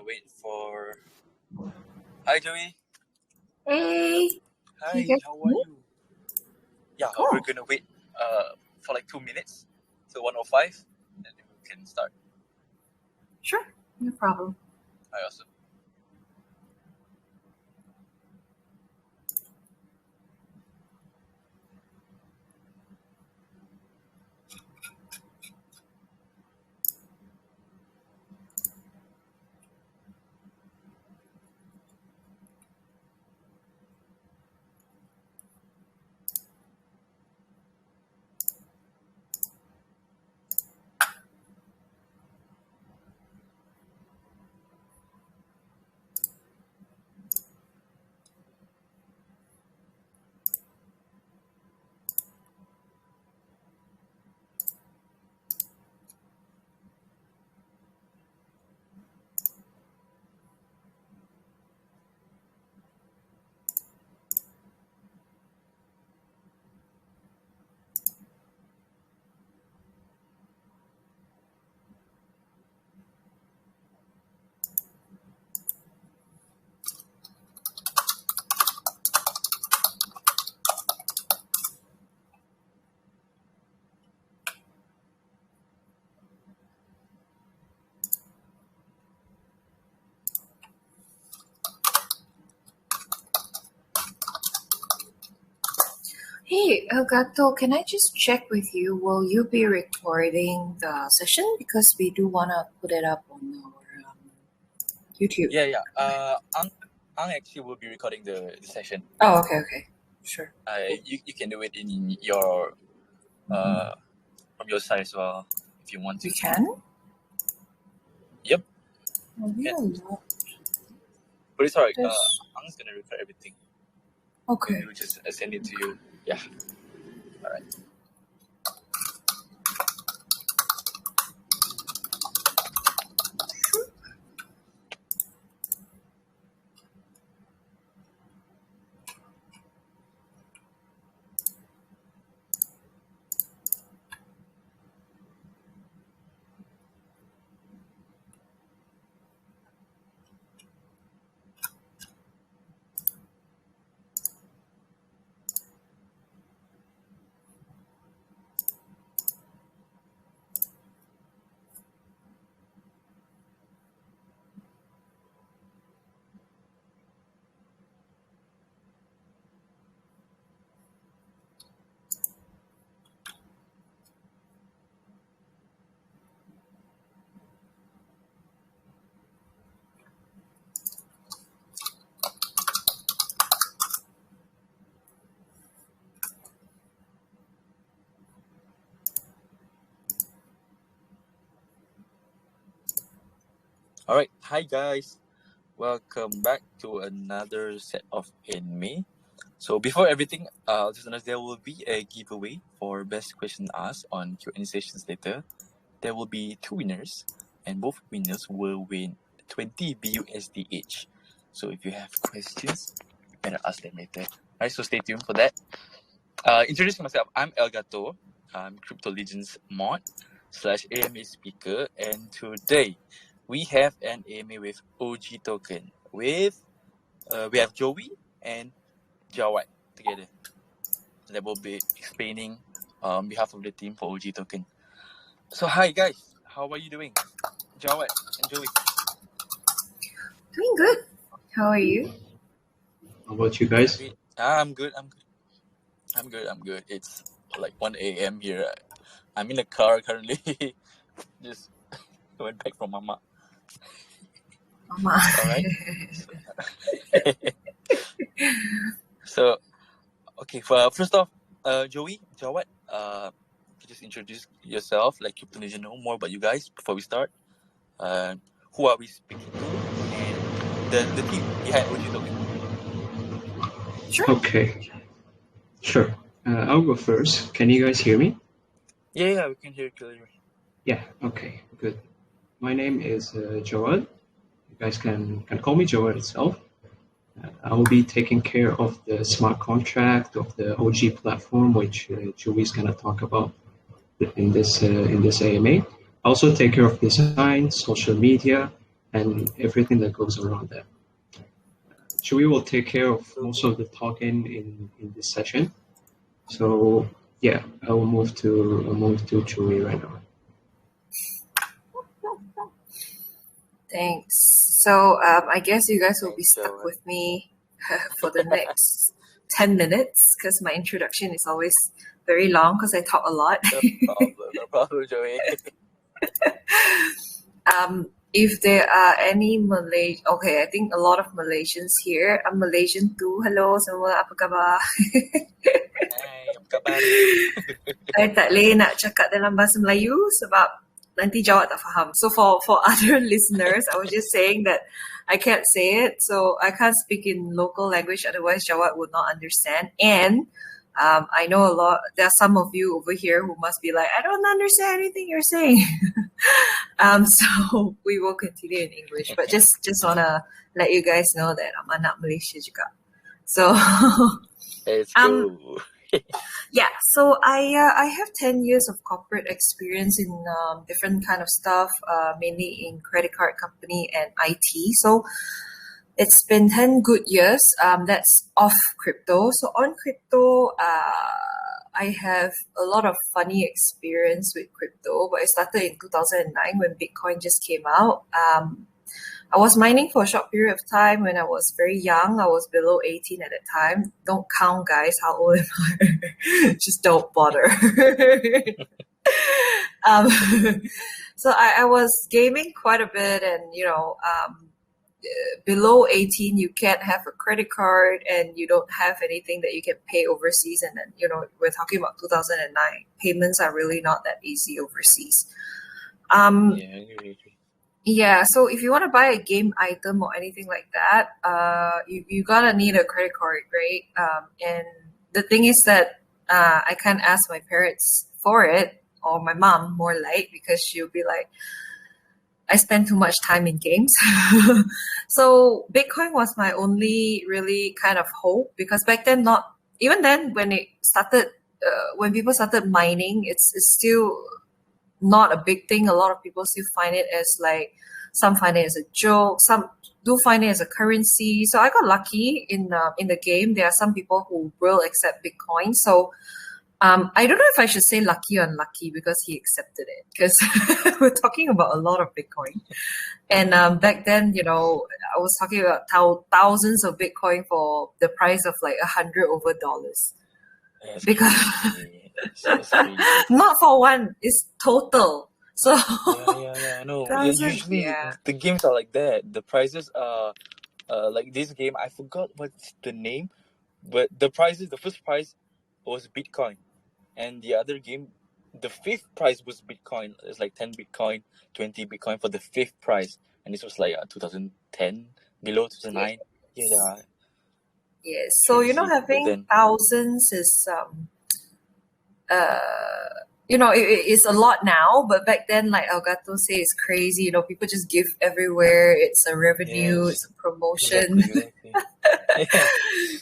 gonna wait for... Hi, Joey. Hey. Hi, how are you? Yeah, we're gonna wait for like 2 minutes. So 1:05, and then we can start. Sure, no problem. Hi, awesome. Hey, Elgato, can I just check with you? Will you be recording the session? Because we do want to put it up on our YouTube. Yeah. Ang actually will be recording the session. Oh, okay. Sure. You can do it in your from your side as well if you want to. You can? Yep. Oh, really? But it's alright. Ang's gonna record everything. Okay. We'll just send it to you. Yeah. Alright. Alright, hi guys. Welcome back to another set of anime. So before everything, listeners, there will be a giveaway for best question asked on Q&A sessions later. There will be 2 winners, and both winners will win 20 BUSD each. So if you have questions, you better ask them later. Alright, so stay tuned for that. Introducing myself, I'm Elgato. I'm CryptoLigion's mod / AMA speaker, and today we have an AMA with OG token. We have Joey and Jawad together. They will be explaining on behalf of the team for OG token. So hi guys, how are you doing? Jawad and Joey. Doing good. How are you? How about you guys? I'm good. It's like 1 a.m. here. I'm in the car currently. Just went back from Mama. Alright. So, okay. First off, Joey, Jawad, just introduce yourself, like CryptoLigion, know more about you guys before we start. Who are we speaking to, and the team behind OG token. Sure. Okay. Sure. I'll go first. Can you guys hear me? Yeah, we can hear you clearly. Yeah. Okay. Good. My name is Jawad. You guys can call me Jawad itself. I will be taking care of the smart contract of the OG platform, which Joey's gonna talk about in this AMA. I also take care of design, social media, and everything that goes around that. Chewy will take care of most of the talking in this session. So yeah, I will move to Chewy right now. Thanks. So I guess you guys will be stuck with me for the next 10 minutes because my introduction is always very long because I talk a lot. No problem, Joey. If there are any okay, I think a lot of Malaysians here. I'm Malaysian too. Hello semua, apa khabar? Hai, apa khabar? I tak boleh nak cakap dalam bahasa Melayu sebab nanti Jawad tak faham. So for other listeners, I was just saying that I can't say it. So I can't speak in local language, otherwise Jawad would not understand. And I know there are some of you over here who must be like, I don't understand anything you're saying. So we will continue in English, but just want to let you guys know that I'm anak Malaysia juga. So Let's go. yeah, so I have 10 years of corporate experience in different kind of stuff, mainly in credit card company and IT. So it's been 10 good years. That's off crypto. So on crypto, I have a lot of funny experience with crypto, but it started in 2009 when Bitcoin just came out. I was mining for a short period of time when I was very young. I was below 18 at the time. Don't count, guys. How old am I? Just don't bother. So I was gaming quite a bit, and below 18 you can't have a credit card and you don't have anything that you can pay overseas, and then we're talking about 2009. Payments are really not that easy overseas. Yeah, I agree. Yeah, so if you want to buy a game item or anything like that, you gotta need a credit card, right? And the thing is that I can't ask my parents for it, or my mom more like, because she'll be like, I spend too much time in games. So Bitcoin was my only really kind of hope, because back then, not even then when it started, when people started mining, it's still not a big thing. A lot of people still find it as like, some find it as a joke, some do find it as a currency. So I got lucky in the game. There are some people who will accept Bitcoin. So I don't know if I should say lucky or unlucky, because he accepted it, because we're talking about a lot of Bitcoin. And back then, I was talking about thousands of Bitcoin for the price of like $100 over. That's Because That's crazy. not for one, it's total. So Yeah, I know. Thousand, The games are like that. The prices are like this game, I forgot what's the name, but the first prize was Bitcoin, and the other game, the fifth prize was Bitcoin. It's like 10 Bitcoin, 20 Bitcoin for the fifth prize, and this was like 2010, below 2009. Yeah. Yes. So Crazy back having then. thousands is it's a lot now, but back then, like Elgato say, it's crazy. People just give everywhere. It's a revenue. Yes. It's a promotion. Exactly. Yeah.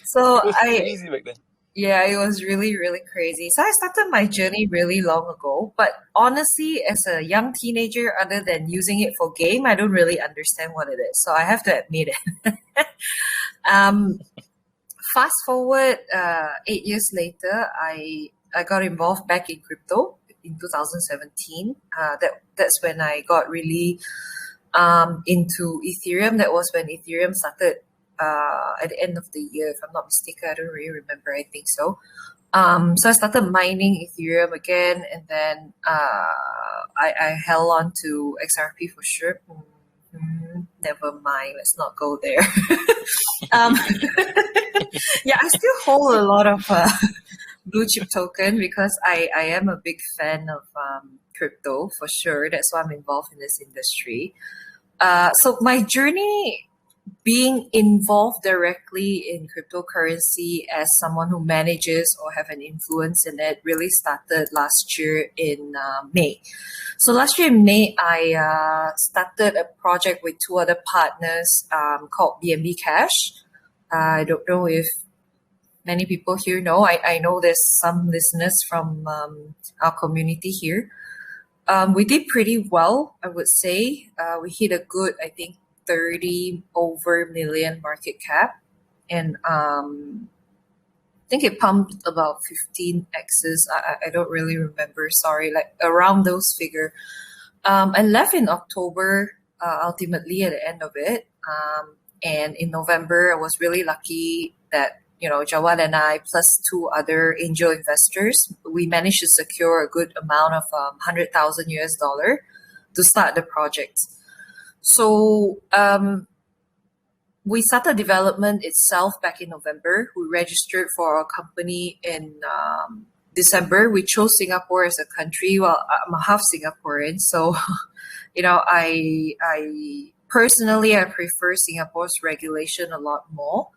So It was crazy back then. yeah, it was really, really crazy. So I started my journey really long ago. But honestly, as a young teenager, other than using it for game, I don't really understand what it is. So I have to admit it. Fast forward 8 years later, I got involved back in crypto in 2017. That's when I got really into Ethereum. That was when Ethereum started at the end of the year, if I'm not mistaken. I don't really remember. I think so. So I started mining Ethereum again, and then I held on to XRP for sure. Never mind. Let's not go there. Yeah, I still hold a lot of blue chip token, because I am a big fan of crypto for sure. That's why I'm involved in this industry. So my journey being involved directly in cryptocurrency as someone who manages or have an influence in it really started last year in May. So last year in May, I started a project with two other partners called BNB Cash. I don't know if many people here know. I know there's some listeners from our community here. We did pretty well, I would say. We hit a good, I think, 30 over million market cap. And I think it pumped about 15 X's. I don't really remember, sorry, like around those figure. I left in October, ultimately at the end of it. And in November, I was really lucky that, Jawad and I, plus two other angel investors, we managed to secure a good amount of 100,000 US dollar to start the project. So we started development itself back in November. We registered for our company in December. We chose Singapore as a country. Well, I'm a half Singaporean, so I personally I prefer Singapore's regulation a lot more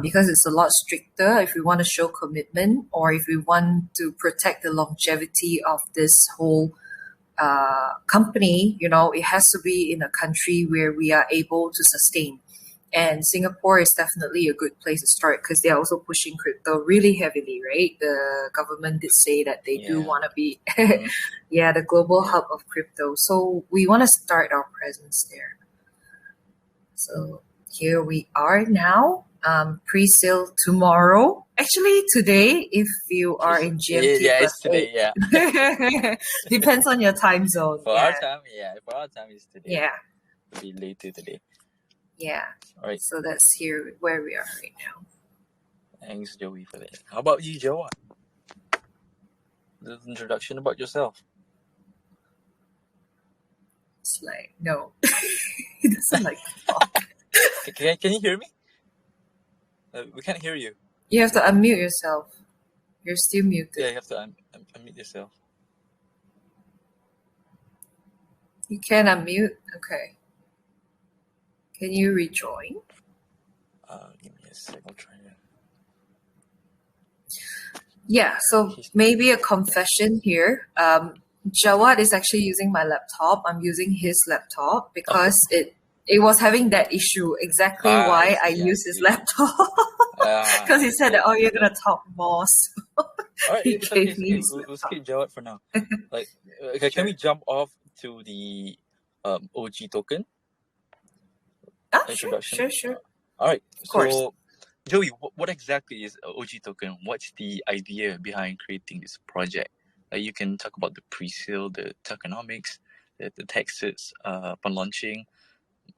because it's a lot stricter if we want to show commitment or if we want to protect the longevity of this whole company. It has to be in a country where we are able to sustain. And Singapore is definitely a good place to start because they're also pushing crypto really heavily, right? The government did say that they do want to be, the global hub of crypto. So we want to start our presence there. So here we are now. Pre-sale tomorrow. Actually, today, if you are in GMT. Yeah, it's today, yeah. Depends on your time zone. For our time, it's today. Yeah. It'll be later today. Yeah. All right. So that's here where we are right now. Thanks, Joey, for that. How about you, Joe? The introduction about yourself. It's like, no. It doesn't like talk. Can you hear me? We can't hear you. You have to unmute yourself. You're still muted. Yeah, you have to unmute yourself. You can unmute? Okay. Can you rejoin? Give me a sec. I'll try it. Yeah, so maybe a confession here. Jawad is actually using my laptop. I'm using his laptop because it was having that issue. Exactly why I use his laptop. Because he said that, you're going to talk more. So all right, he gave me his we'll skip Jawad for now. Can we jump off to the OG token? Introduction? Sure. All right. Of course. So, Joey, what exactly is OG token? What's the idea behind creating this project? You can talk about the pre-sale, the tokenomics, the taxes upon launching,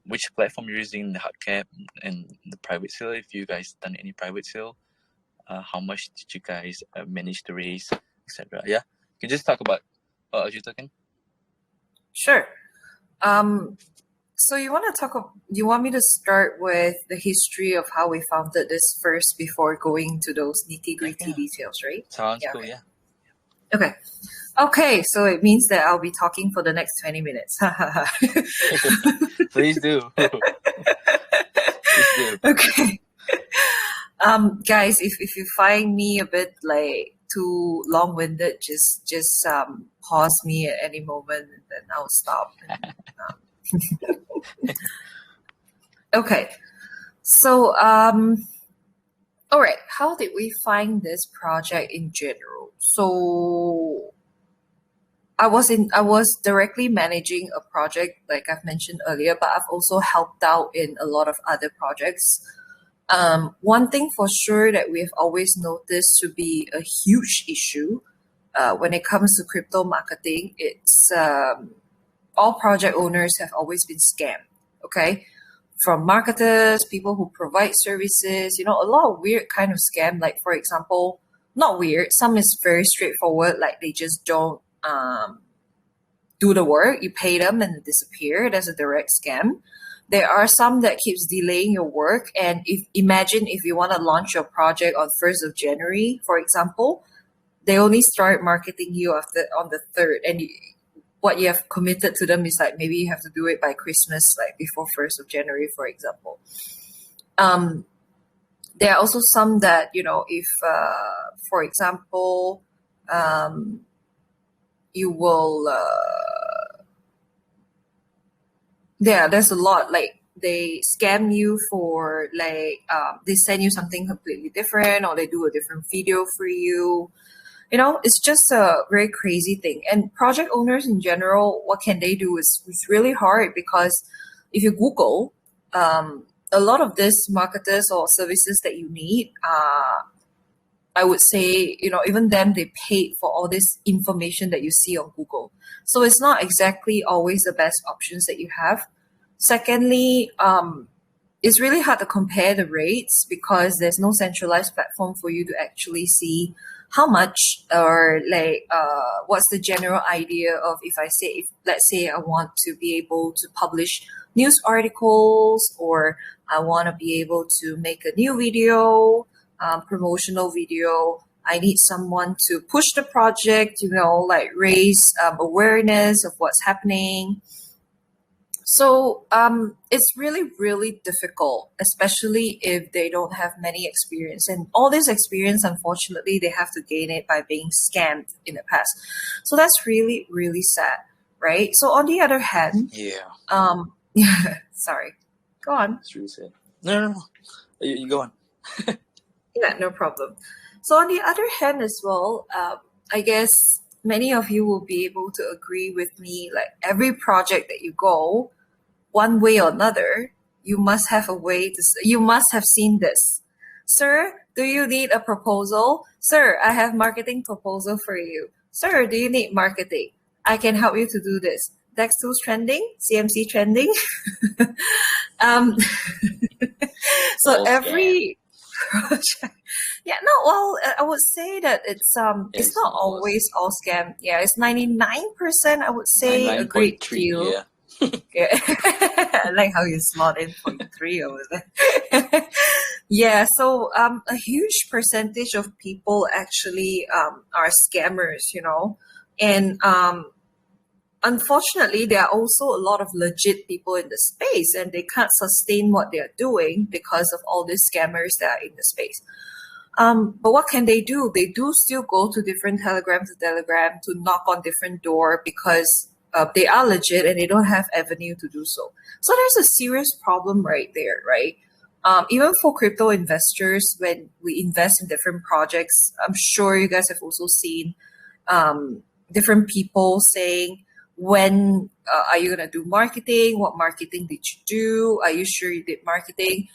which platform you're using, the hard cap, and the private sale. If you guys done any private sale, how much did you guys manage to raise, etc. Yeah, you can just talk about OG token. Sure. So you want me to start with the history of how we founded this first before going to those nitty-gritty details, right? Sounds cool, yeah. Okay, so it means that I'll be talking for the next 20 minutes. Please do. Please do. Okay. Guys, if you find me a bit like too long-winded, just pause me at any moment and then I'll stop. Okay. So, all right. How did we find this project in general? So, I was directly managing a project, like I've mentioned earlier, but I've also helped out in a lot of other projects. One thing for sure that we've always noticed to be a huge issue when it comes to crypto marketing, it's all project owners have always been scammed, okay? From marketers, people who provide services, a lot of weird kind of scam. Like, for example, not weird, some is very straightforward, like they just don't do the work, you pay them and they disappear. That's a direct scam. There are some that keeps delaying your work. And imagine if you want to launch your project on 1st of January, for example, they only start marketing you on the 3rd. And what you have committed to them is like maybe you have to do it by Christmas, like before 1st of January, for example. There are also some that, if, for example, you will, there's a lot, like they scam you for like, they send you something completely different or they do a different video for you. It's just a very crazy thing. And project owners in general, what can they do is really hard, because if you Google, a lot of these marketers or services that you need, I would say, even them, they paid for all this information that you see on Google. So it's not exactly always the best options that you have. Secondly, it's really hard to compare the rates because there's no centralized platform for you to actually see how much, or what's the general idea of, if let's say I want to be able to publish news articles, or I want to be able to make a new video, promotional video. I need someone to push the project, raise awareness of what's happening. So it's really, really difficult, especially if they don't have many experience. And all this experience, unfortunately, they have to gain it by being scammed in the past. So that's really, really sad, right? So on the other hand, sorry, go on. It's really sad. No. You go on. Yeah, no problem. So on the other hand as well, I guess many of you will be able to agree with me, like every project that you go, one way or another, you must have you must have seen this. Sir, do you need a proposal? Sir, I have marketing proposal for you. Sir, do you need marketing? I can help you to do this. DEX tools trending, CMC trending. So All every project. Yeah, no, well, I would say that it's not always all scam. Yeah, it's 99%, I would say, a great 99.3, deal. yeah. Yeah. I like how you slot in 0.3 over there. Yeah, so a huge percentage of people actually are scammers, and unfortunately, there are also a lot of legit people in the space, and they can't sustain what they're doing because of all these scammers that are in the space. But what can they do? They do still go to different Telegram to knock on different door, because they are legit and they don't have avenue to do so. So there's a serious problem right there, right? Even for crypto investors, when we invest in different projects, I'm sure you guys have also seen different people saying, when are you going to do marketing? What marketing did you do? Are you sure you did marketing?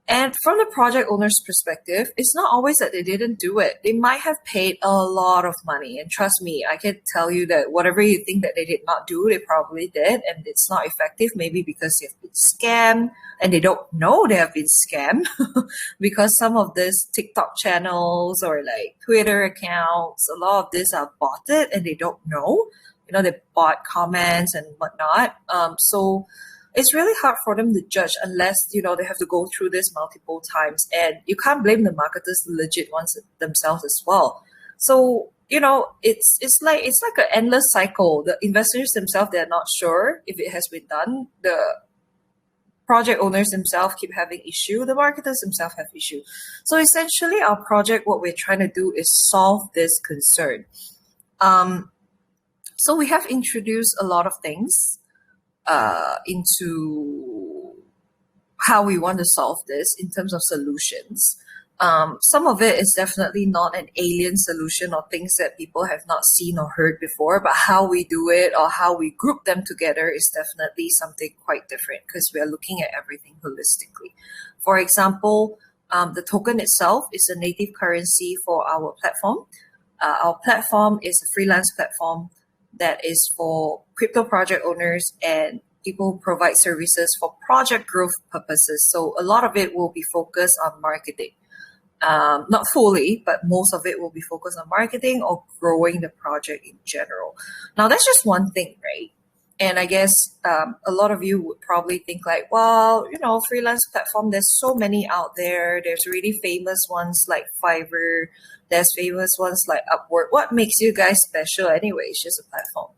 And from the project owner's perspective, it's not always that they didn't do it. They might have paid a lot of money. And trust me, I can tell you that whatever you think that they did not do, they probably did. And it's not effective, maybe because they've been scammed and they don't know they have been scammed. Because some of these TikTok channels or like Twitter accounts, a lot of this are botted and they don't know. They bot comments and whatnot. So it's really hard for them to judge unless, they have to go through this multiple times. And you can't blame the marketers, the legit ones themselves as well. So, it's like an endless cycle. The investors themselves, they're not sure if it has been done. The project owners themselves keep having issue. The marketers themselves have issue. So essentially our project, what we're trying to do is solve this concern. So we have introduced a lot of things into how we want to solve this in terms of solutions. Some of it is definitely not an alien solution or things that people have not seen or heard before, but how we do it or how we group them together is definitely something quite different, because we are looking at everything holistically. For example, the token itself is a native currency for our platform. Our platform is a freelance platform that is for crypto project owners and people who provide services for project growth purposes. So a lot of it will be focused on marketing. Not fully, but most of it will be focused on marketing or growing the project in general. Now, that's just one thing, right? And I guess a lot of you would probably think like, well, freelance platform, there's so many out there. There's really famous ones like Fiverr. There's famous ones like Upwork. What makes you guys special anyway? It's just a platform.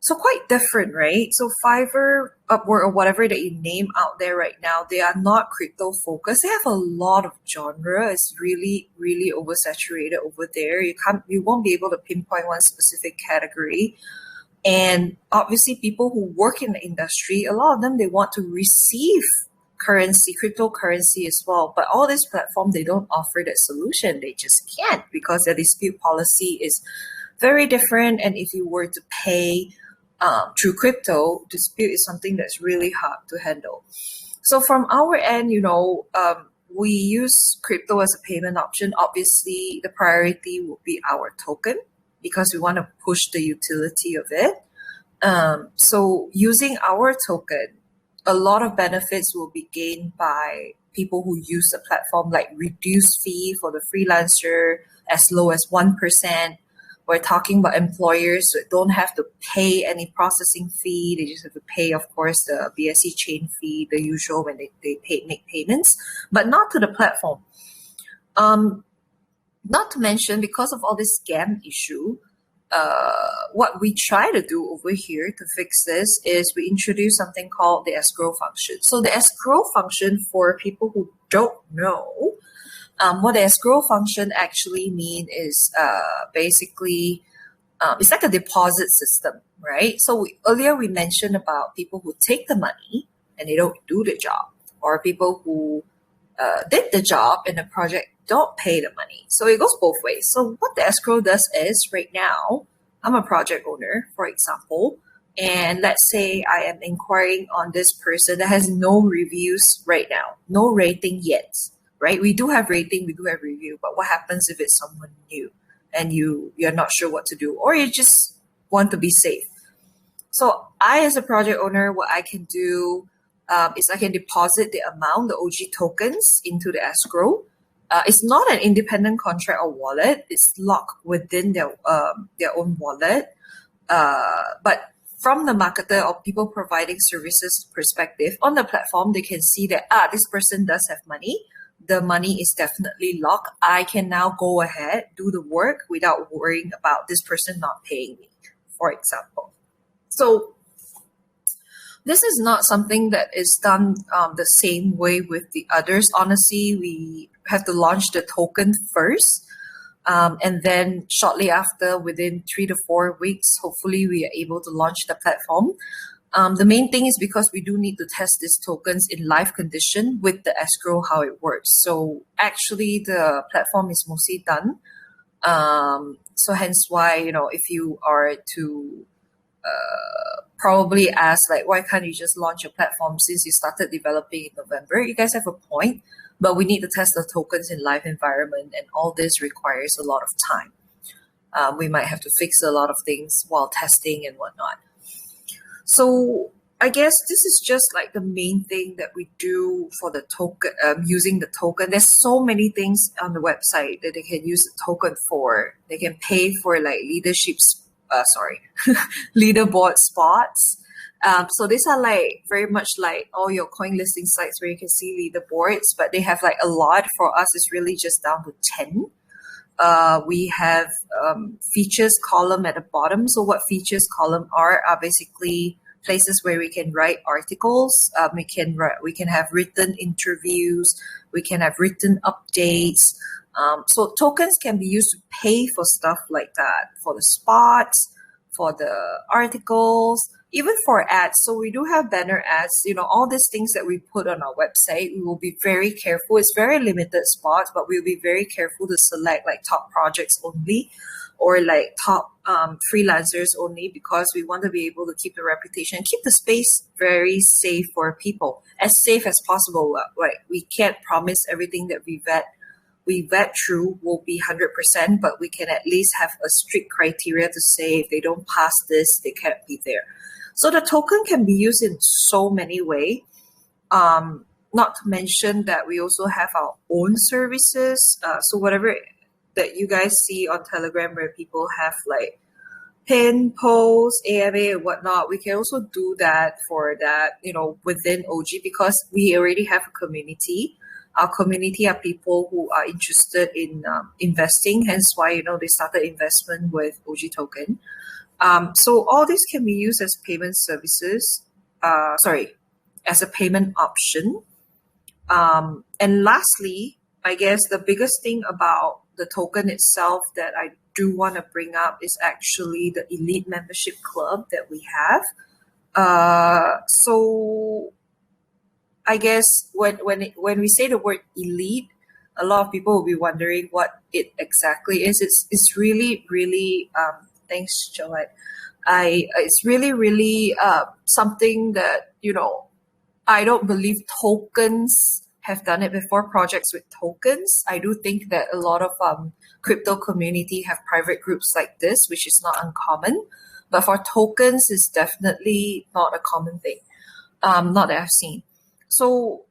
So quite different, right? So Fiverr, Upwork, or whatever that you name out there right now, they are not crypto focused. They have a lot of genre. It's really, really oversaturated over there. You won't be able to pinpoint one specific category. And obviously people who work in the industry, a lot of them, they want to receive currency, cryptocurrency as well. But all this platform, they don't offer that solution. They just can't because their dispute policy is very different. And if you were to pay through crypto, dispute is something that's really hard to handle. So from our end, we use crypto as a payment option. Obviously, the priority will be our token because we want to push the utility of it. So using our token, a lot of benefits will be gained by people who use the platform, like reduced fee for the freelancer as low as 1%. We're talking about employers who don't have to pay any processing fee. They just have to pay, of course, the BSC chain fee, the usual when they make payments, but not to the platform. Not to mention, because of all this scam issue, what we try to do over here to fix this is we introduce something called the escrow function. So the escrow function, for people who don't know, what the escrow function actually mean is basically it's like a deposit system, right? So earlier we mentioned about people who take the money and they don't do the job, or people who did the job and the project don't pay the money. So it goes both ways. So what the escrow does is, right now, I'm a project owner, for example, and let's say I am inquiring on this person that has no reviews right now, no rating yet, right? We do have rating, we do have review, but what happens if it's someone new and you're not sure what to do, or you just want to be safe? So I, as a project owner, what I can do is I can deposit the amount, the OG tokens, into the escrow. It's not an independent contract or wallet. It's locked within their own wallet. But from the marketer or people providing services perspective on the platform, they can see that, this person does have money. The money is definitely locked. I can now go ahead, do the work without worrying about this person not paying me, for example. So this is not something that is done the same way with the others. Honestly, we have to launch the token first. And then shortly after, within 3 to 4 weeks, hopefully we are able to launch the platform. The main thing is because we do need to test these tokens in live condition with the escrow, how it works. So actually the platform is mostly done. So hence why, if you are to probably ask, like, why can't you just launch your platform since you started developing in November? You guys have a point, but we need to test the tokens in live environment, and all this requires a lot of time. We might have to fix a lot of things while testing and whatnot. So I guess this is just like the main thing that we do for the token, using the token. There's so many things on the website that they can use the token for. They can pay for like leaderboard spots. So these are like very much like all your coin listing sites where you can see leaderboards, but they have like a lot. For us, it's really just down to 10. We have features column at the bottom. So what features column are basically places where we can write articles. We can have written interviews. We can have written updates. So tokens can be used to pay for stuff like that, for the spots, for the articles, even for ads. So we do have banner ads, all these things that we put on our website. We will be very careful. It's very limited spots, but we'll be very careful to select like top projects only, or like top freelancers only, because we want to be able to keep the reputation, keep the space very safe for people, as safe as possible. Like, we can't promise everything that we vet through will be 100%, but we can at least have a strict criteria to say if they don't pass this, they can't be there. So the token can be used in so many ways. Not to mention that we also have our own services. So whatever that you guys see on Telegram where people have like pin, post, AMA and whatnot, we can also do that for that, within OG, because we already have a community. Our community are people who are interested in investing, hence why, they started investment with OG token. So all this can be used as payment services, as a payment option. And lastly, I guess the biggest thing about the token itself that I do want to bring up is actually the elite membership club that we have. So I guess when we say the word elite, a lot of people will be wondering what it exactly is. It's really really thanks, Joanne. It's really really something that I don't believe tokens have done it before. Projects with tokens, I do think that a lot of crypto community have private groups like this, which is not uncommon. But for tokens, it's definitely not a common thing. Not that I've seen. So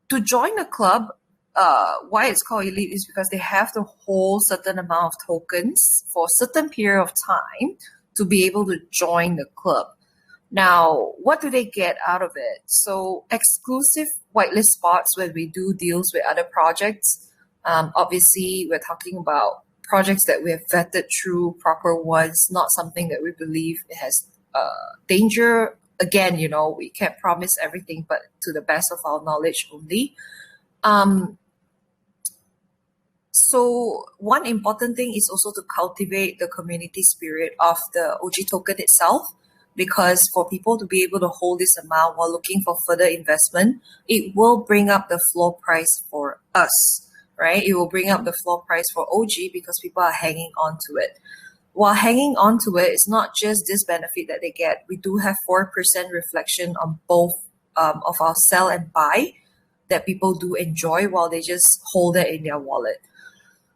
to join the club, why it's called elite is because they have to hold certain amount of tokens for a certain period of time to be able to join the club. Now, what do they get out of it? So exclusive whitelist spots when we do deals with other projects. Obviously, we're talking about projects that we have vetted through proper ones, not something that we believe it has danger. Again, we can't promise everything, but to the best of our knowledge only. So one important thing is also to cultivate the community spirit of the OG token itself, because for people to be able to hold this amount while looking for further investment, it will bring up the floor price for us, right? It will bring up the floor price for OG because people are hanging on to it. While hanging on to it, it's not just this benefit that they get. We do have 4% reflection on both of our sell and buy that people do enjoy while they just hold it in their wallet.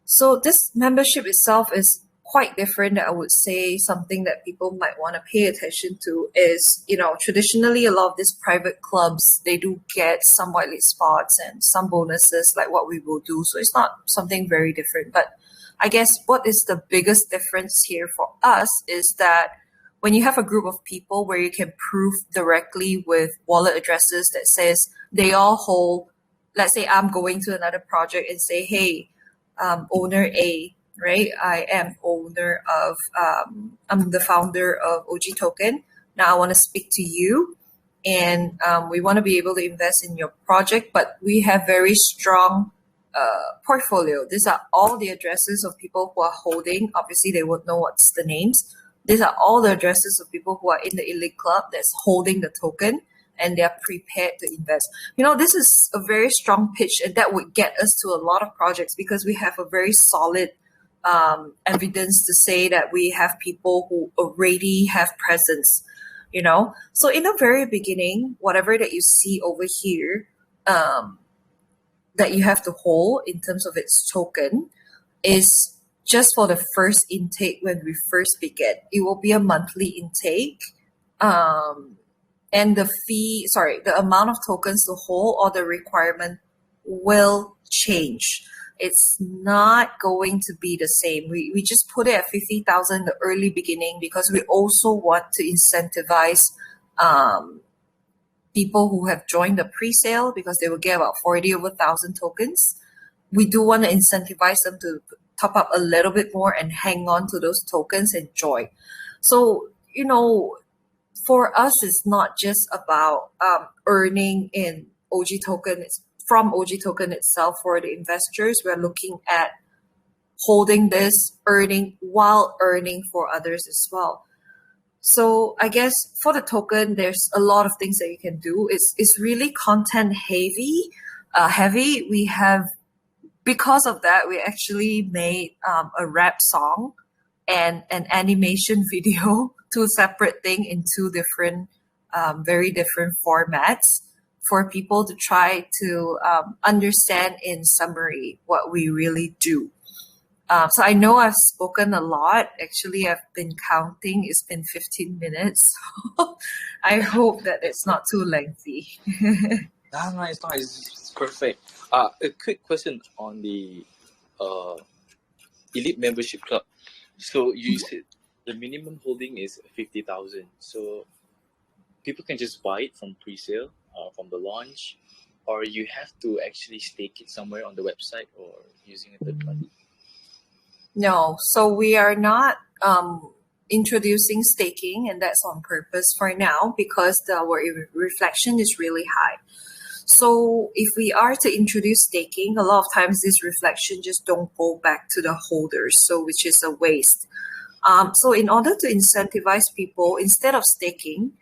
So this membership itself is quite different. I would say something that people might want to pay attention to is, traditionally a lot of these private clubs, they do get some whitelist spots and some bonuses like what we will do. So it's not something very different. But I guess what is the biggest difference here for us is that when you have a group of people where you can prove directly with wallet addresses that says they all hold, let's say I'm going to another project and say, hey, owner A, right? I am owner of, I'm the founder of OG Token. Now I want to speak to you and we want to be able to invest in your project, but we have very strong portfolio. These are all the addresses of people who are holding. Obviously, they would know what's the names. These are all the addresses of people who are in the elite club that's holding the token and they're prepared to invest. This is a very strong pitch and that would get us to a lot of projects because we have a very solid evidence to say that we have people who already have presence, So in the very beginning, whatever that you see over here that you have to hold in terms of its token is just for the first intake when we first begin. It will be a monthly intake. And the amount of tokens to hold or the requirement will change. It's not going to be the same. We just put it at 50,000 in the early beginning because we also want to incentivize people who have joined the pre-sale because they will get about 40 over 1,000 tokens. We do want to incentivize them to top up a little bit more and hang on to those tokens and join. So, for us, it's not just about earning in OG token. It's from OG token itself. For the investors, we're looking at holding this, earning while earning for others as well. So I guess for the token, there's a lot of things that you can do. It's really content heavy. We have, because of that, we actually made a rap song and an animation video, two separate things in two different, very different formats for people to try to understand in summary what we really do. So I know I've spoken a lot. Actually, I've been counting. It's been 15 minutes. I hope that it's not too lengthy. No, it's not. It's perfect. A quick question on the elite membership club. So you said the minimum holding is 50,000. So people can just buy it from pre-sale, from the launch, or you have to actually stake it somewhere on the website or using a third party. No, so we are not introducing staking, and that's on purpose for now because our reflection is really high. So if we are to introduce staking, a lot of times this reflection just don't go back to the holders, so which is a waste. So in order to incentivize people, instead of staking,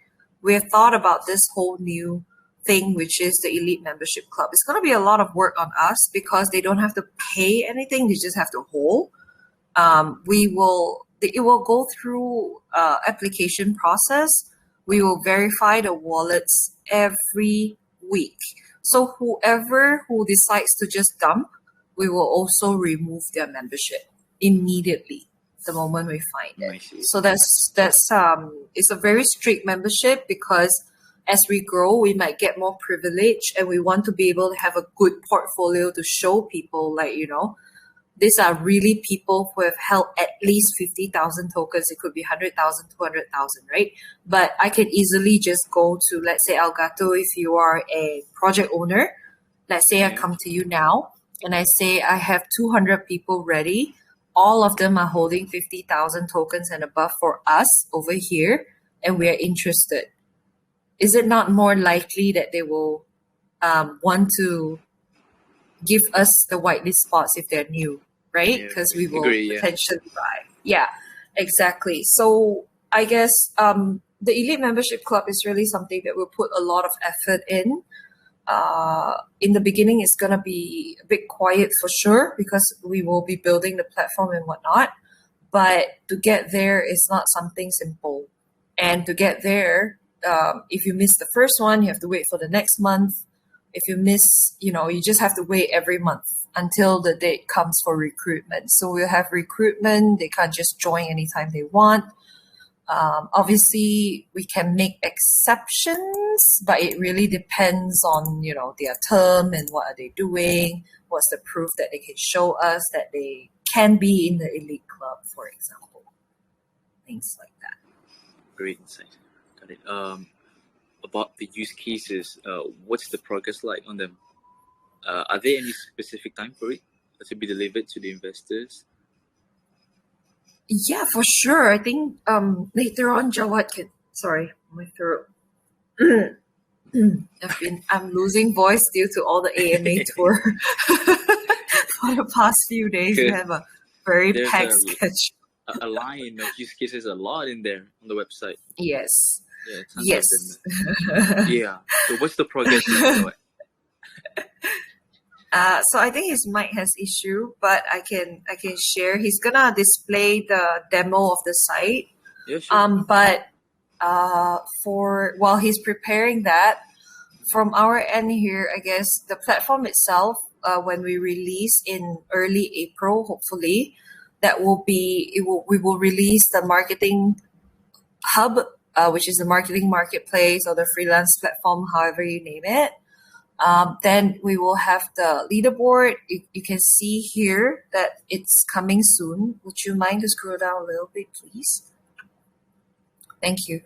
we have thought about this whole new thing, which is the Elite Membership Club. It's going to be a lot of work on us because they don't have to pay anything; they just have to hold. It will go through application process. We will verify the wallets every week. So whoever who decides to just dump, we will also remove their membership immediately the moment we find I it. see. So that's it's a very strict membership because as we grow, we might get more privilege, and we want to be able to have a good portfolio to show people, like, these are really people who have held at least 50,000 tokens. It could be 100,000, 200,000, right? But I can easily just go to, let's say, Elgato, if you are a project owner. Let's say I Yeah. come to you now and I say I have 200 people ready. All of them are holding 50,000 tokens and above for us over here, and we are interested. Is it not more likely that they will want to give us the whitelist spots if they're new, right? Yeah, Because we will agree. Yeah. potentially buy. Yeah, exactly. So I guess the Elite Membership Club is really something that we'll put a lot of effort in. In the beginning, it's going to be a bit quiet for sure because we will be building the platform and whatnot. But to get there is not something simple. And to get there, if you miss the first one, you have to wait for the next month. If you miss, you just have to wait every month until the date comes for recruitment. So we'll have recruitment. They can't just join anytime they want. Obviously, we can make exceptions, but it really depends on, their term and what are they doing, what's the proof that they can show us that they can be in the elite club, for example. Things like that. Great insight. Got it. About the use cases, what's the progress like on them? Are there any specific time for it to be delivered to the investors? Yeah, for sure. I think later on Jawad can. Sorry, my throat. I'm losing voice due to all the AMA tour for the past few days. We have a very There's packed schedule. a line of use cases, a lot in there on the website. Yes. Yeah, tons Yes. of them. Yeah. So what's the progress like? So I think his mic has issue, but I can share. He's gonna display the demo of the site. Yeah, sure. But for while he's preparing that, from our end here, I guess the platform itself, when we release in early April, hopefully, we will release the marketing hub, which is the marketing marketplace or the freelance platform, however you name it. Then we will have the leaderboard. You can see here that it's coming soon. Would you mind to scroll down a little bit, please? Thank you.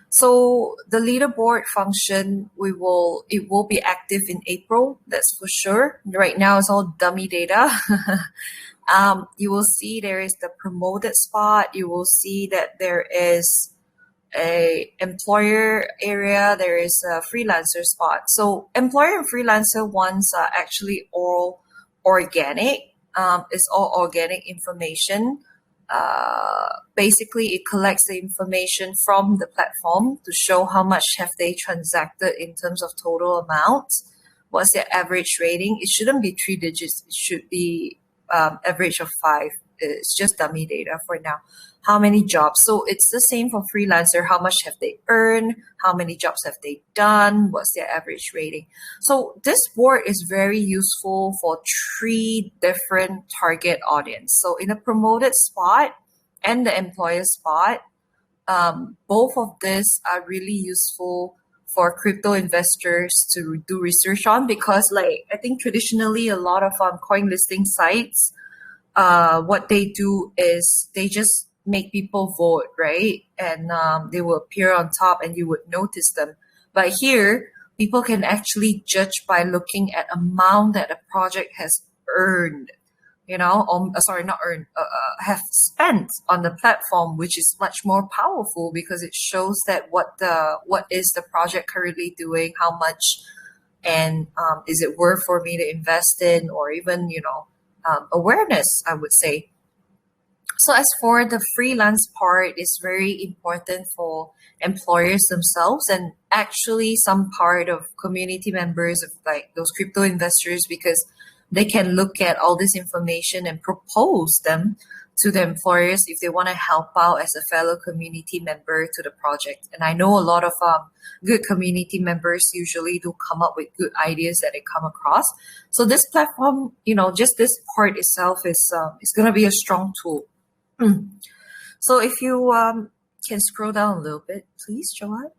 So the leaderboard function, it will be active in April. That's for sure. Right now, it's all dummy data. You will see there is the promoted spot. You will see that there is a employer area. There is a freelancer spot. So employer and freelancer ones are actually all organic. It's all organic information. Basically, it collects the information from the platform to show how much have they transacted in terms of total amount. What's their average rating? It shouldn't be 3 digits. It should be average of 5. It's just dummy data for now. How many jobs? So it's the same for freelancer. How much have they earned? How many jobs have they done? What's their average rating? So this board is very useful for 3 different target audience. So in a promoted spot and the employer spot, both of these are really useful for crypto investors to do research on, because I think traditionally a lot of coin listing sites, what they do is they just make people vote, right? And they will appear on top and you would notice them. But here, people can actually judge by looking at amount that a project has earned, have spent on the platform, which is much more powerful because it shows that what is the project currently doing, how much, and is it worth for me to invest in, or even, awareness, I would say. So as for the freelance part, it's very important for employers themselves and actually some part of community members of like those crypto investors because they can look at all this information and propose them to the employers if they want to help out as a fellow community member to the project. And I know a lot of good community members usually do come up with good ideas that they come across. So this platform, just this part itself is going to be a strong tool. So if you can scroll down a little bit, please, Joanne.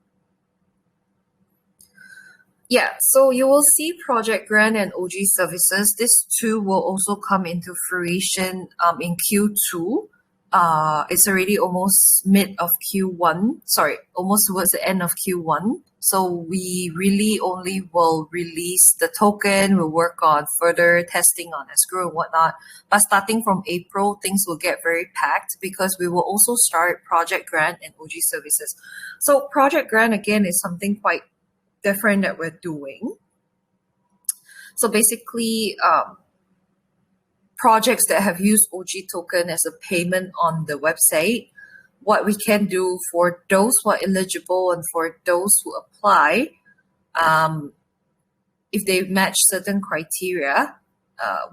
Yeah, so you will see Project Grant and OG Services. These two will also come into fruition in Q2. It's already almost mid of Q1. Sorry, almost towards the end of Q1. So we really only will release the token. We'll work on further testing on escrow and whatnot. But starting from April, things will get very packed because we will also start Project Grant and OG Services. So Project Grant, again, is something quite different that we're doing. So basically, projects that have used OG token as a payment on the website, what we can do for those who are eligible and for those who apply, if they match certain criteria,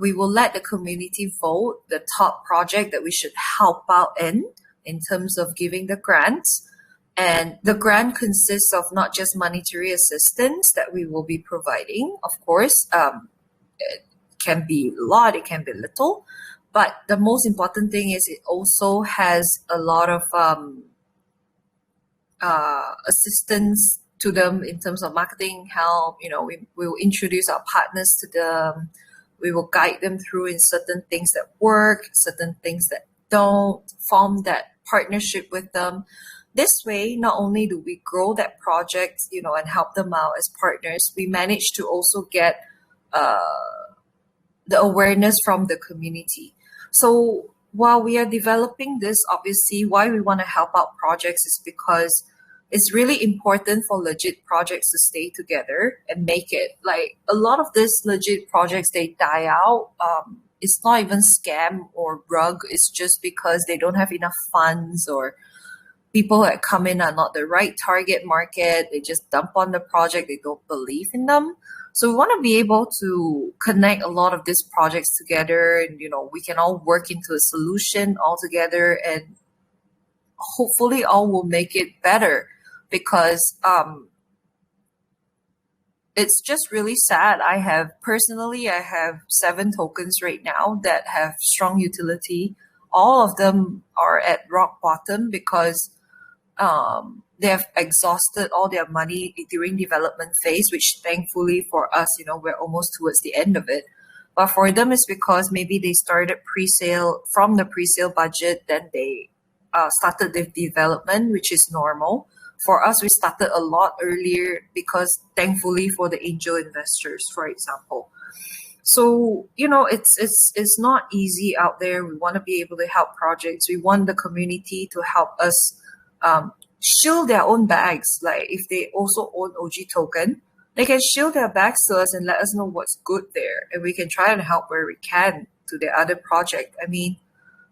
we will let the community vote the top project that we should help out in terms of giving the grants. And the grant consists of not just monetary assistance that we will be providing, of course. It can be a lot, it can be little. But the most important thing is it also has a lot of assistance to them in terms of marketing help. We will introduce our partners to them. We will guide them through in certain things that work, certain things that don't, form that partnership with them. This way, not only do we grow that project, and help them out as partners, we manage to also get the awareness from the community. So while we are developing this, obviously, why we want to help out projects is because it's really important for legit projects to stay together and make it. Like a lot of these legit projects, they die out. It's not even scam or rug. It's just because they don't have enough funds or people that come in are not the right target market. They just dump on the project. They don't believe in them. So we want to be able to connect a lot of these projects together and, we can all work into a solution all together and hopefully all will make it better because it's just really sad. I have 7 tokens right now that have strong utility. All of them are at rock bottom because they have exhausted all their money during development phase, which thankfully for us, we're almost towards the end of it. But for them, it's because maybe they started from the pre-sale budget, then they started the development, which is normal. For us, we started a lot earlier because thankfully for the angel investors, for example. So, it's not easy out there. We want to be able to help projects. We want the community to help us shield their own bags. Like if they also own OG token, they can shield their bags to us and let us know what's good there. And we can try and help where we can to the other project. I mean,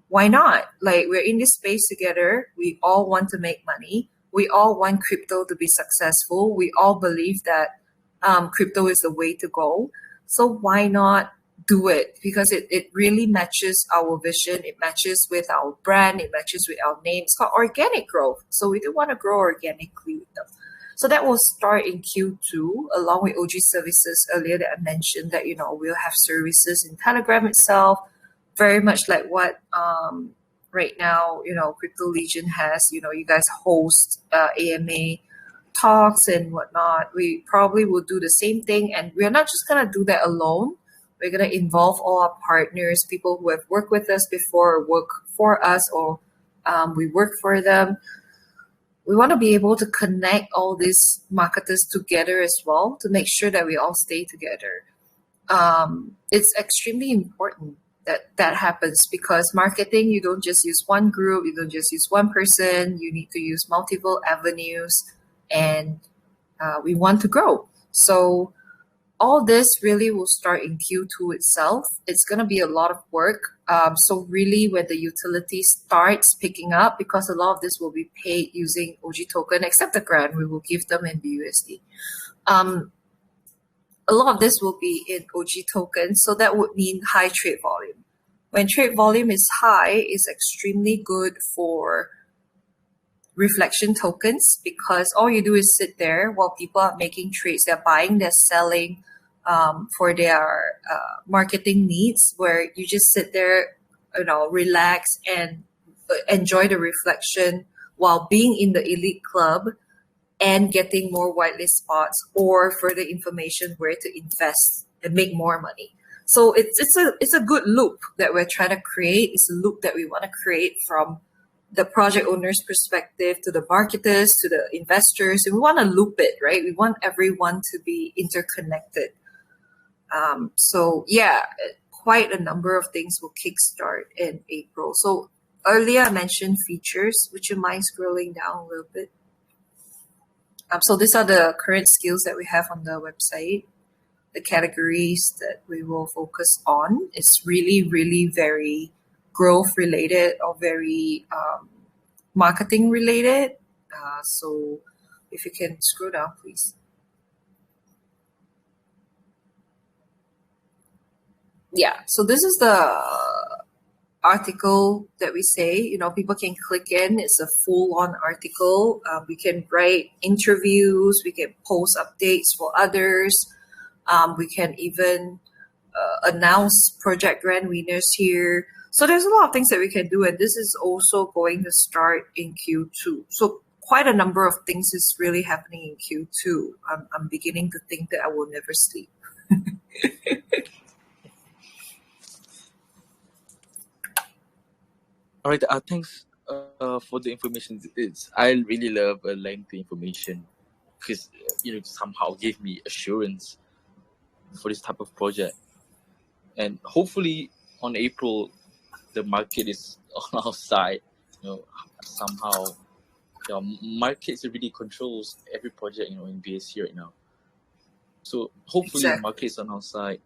why not? Like we're in this space together. We all want to make money. We all want crypto to be successful. We all believe that crypto is the way to go. So why not do it? Because it really matches our vision. It matches with our brand. It matches with our name. It's called organic growth. So we do want to grow organically with them. So that will start in Q2 along with OG services earlier that I mentioned that, we'll have services in Telegram itself, very much like what right now, CryptoLigion has. You guys host AMA talks and whatnot. We probably will do the same thing, and we're not just gonna do that alone. We're gonna involve all our partners, people who have worked with us before, or work for us, or we work for them. We want to be able to connect all these marketers together as well to make sure that we all stay together. It's extremely important that happens because marketing, you don't just use one group, you don't just use one person, you need to use multiple avenues, and we want to grow. So all this really will start in Q2 itself. It's going to be a lot of work. So really when the utility starts picking up, because a lot of this will be paid using OG token, except the grant, we will give them in BUSD. A lot of this will be in OG tokens, so that would mean high trade volume. When trade volume is high, it's extremely good for reflection tokens, because all you do is sit there while people are making trades. They're buying, they're selling for their marketing needs, where you just sit there, relax and enjoy the reflection while being in the elite club and getting more whitelist spots or further information where to invest and make more money. So it's a good loop that we're trying to create. It's a loop that we want to create from the project owner's perspective to the marketers to the investors. And we want to loop it, right? We want everyone to be interconnected. So yeah, quite a number of things will kickstart in April. So earlier I mentioned features. Would you mind scrolling down a little bit? So these are the current skills that we have on the website. The categories that we will focus on is really, really very growth related or very marketing related. So if you can scroll down, please. Yeah, so this is the article that we say, people can click in. It's a full-on article. We can write interviews. We can post updates for others. We can even announce project grant winners here. So there's a lot of things that we can do, and this is also going to start in Q2. So quite a number of things is really happening in Q2. I'm beginning to think that I will never sleep. All right. Thanks for the information. I really love lengthy information, because somehow gave me assurance for this type of project, and hopefully on April the market is on our side. Somehow markets really controls every project in BSC right now. So hopefully the market is on our side,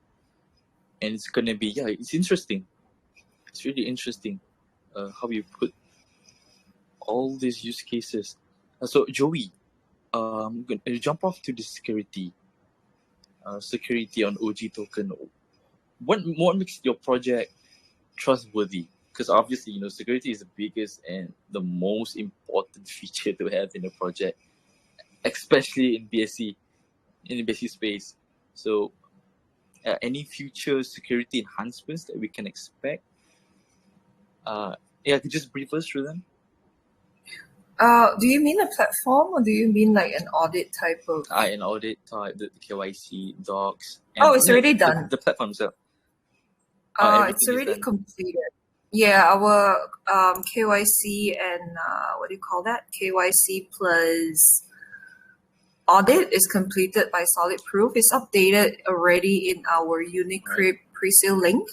and it's gonna be it's interesting. It's really interesting how you put all these use cases. So Joey, I'm gonna jump off to the security on OG token. What makes your project trustworthy? Because obviously, security is the biggest and the most important feature to have in a project, especially in BSC space. So, any future security enhancements that we can expect? Could you just brief us through them? Do you mean a platform, or do you mean like an audit type of? An audit type, the KYC docs. It's already done. The platform itself. It's already completed. Yeah, our KYC and what do you call that? KYC plus audit is completed by Solid Proof. It's updated already in our Unicrypt pre-sale link.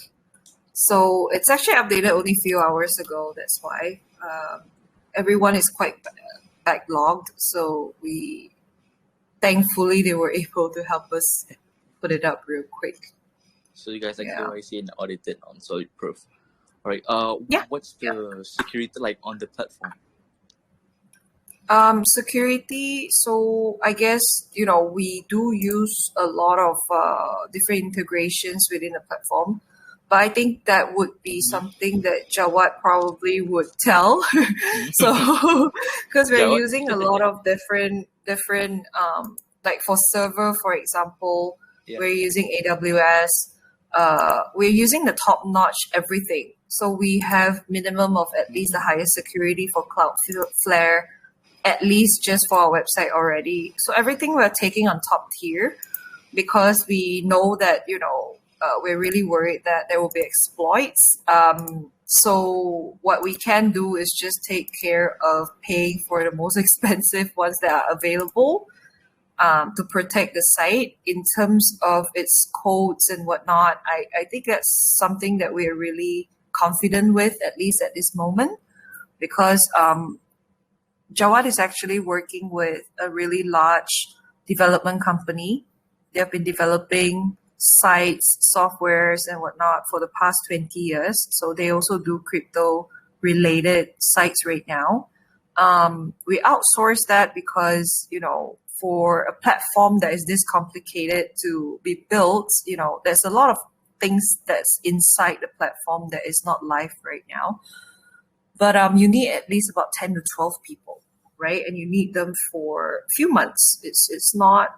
So it's actually updated only a few hours ago. That's why everyone is quite backlogged. So thankfully they were able to help us put it up real quick. So you guys are KYC and audited on Solid Proof. All right. What's the security like on the platform? Security. So I guess, we do use a lot of different integrations within the platform. But I think that would be something that Jawad probably would tell. So, because we're using a lot of different, like for server, for example, we're using AWS. We're using the top-notch everything. So we have minimum of at least the highest security for Cloudflare, at least just for our website already. So everything we're taking on top tier, because we know that, we're really worried that there will be exploits. So what we can do is just take care of paying for the most expensive ones that are available to protect the site. In terms of its codes and whatnot, I think that's something that we're really confident with, at least at this moment, because Jawad is actually working with a really large development company They have been developing sites, softwares, and whatnot for the past 20 years. So they also do crypto related sites right now. We outsource that because, for a platform that is this complicated to be built, there's a lot of things that's inside the platform that is not live right now. But you need at least about 10 to 12 people, right? And you need them for a few months. It's not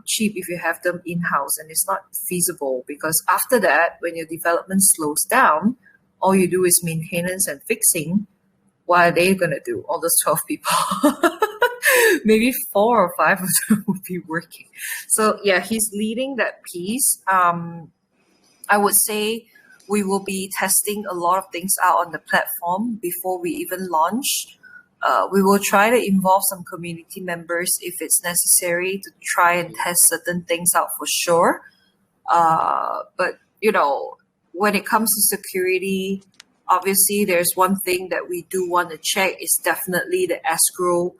cheap if you have them in-house, and it's not feasible because after that, when your development slows down, all you do is maintenance and fixing. What are they going to do? All those 12 people. Maybe 4 or 5 of them will be working. So yeah, he's leading that piece. I would say we will be testing a lot of things out on the platform before we even launch. We will try to involve some community members if it's necessary to try and test certain things out for sure. But, when it comes to security, obviously there's one thing that we do want to check is definitely the escrow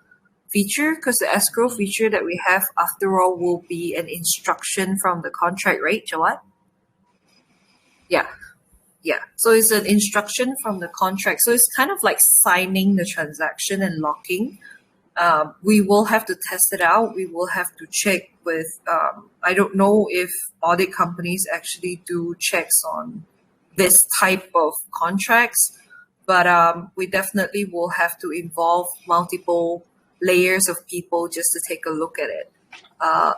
feature, because the escrow feature that we have, after all, will be an instruction from the contract, right, Jawad? Yeah. So it's an instruction from the contract. So it's kind of like signing the transaction and locking. We will have to test it out. We will have to check with, I don't know if audit companies actually do checks on this type of contracts, but we definitely will have to involve multiple layers of people just to take a look at it.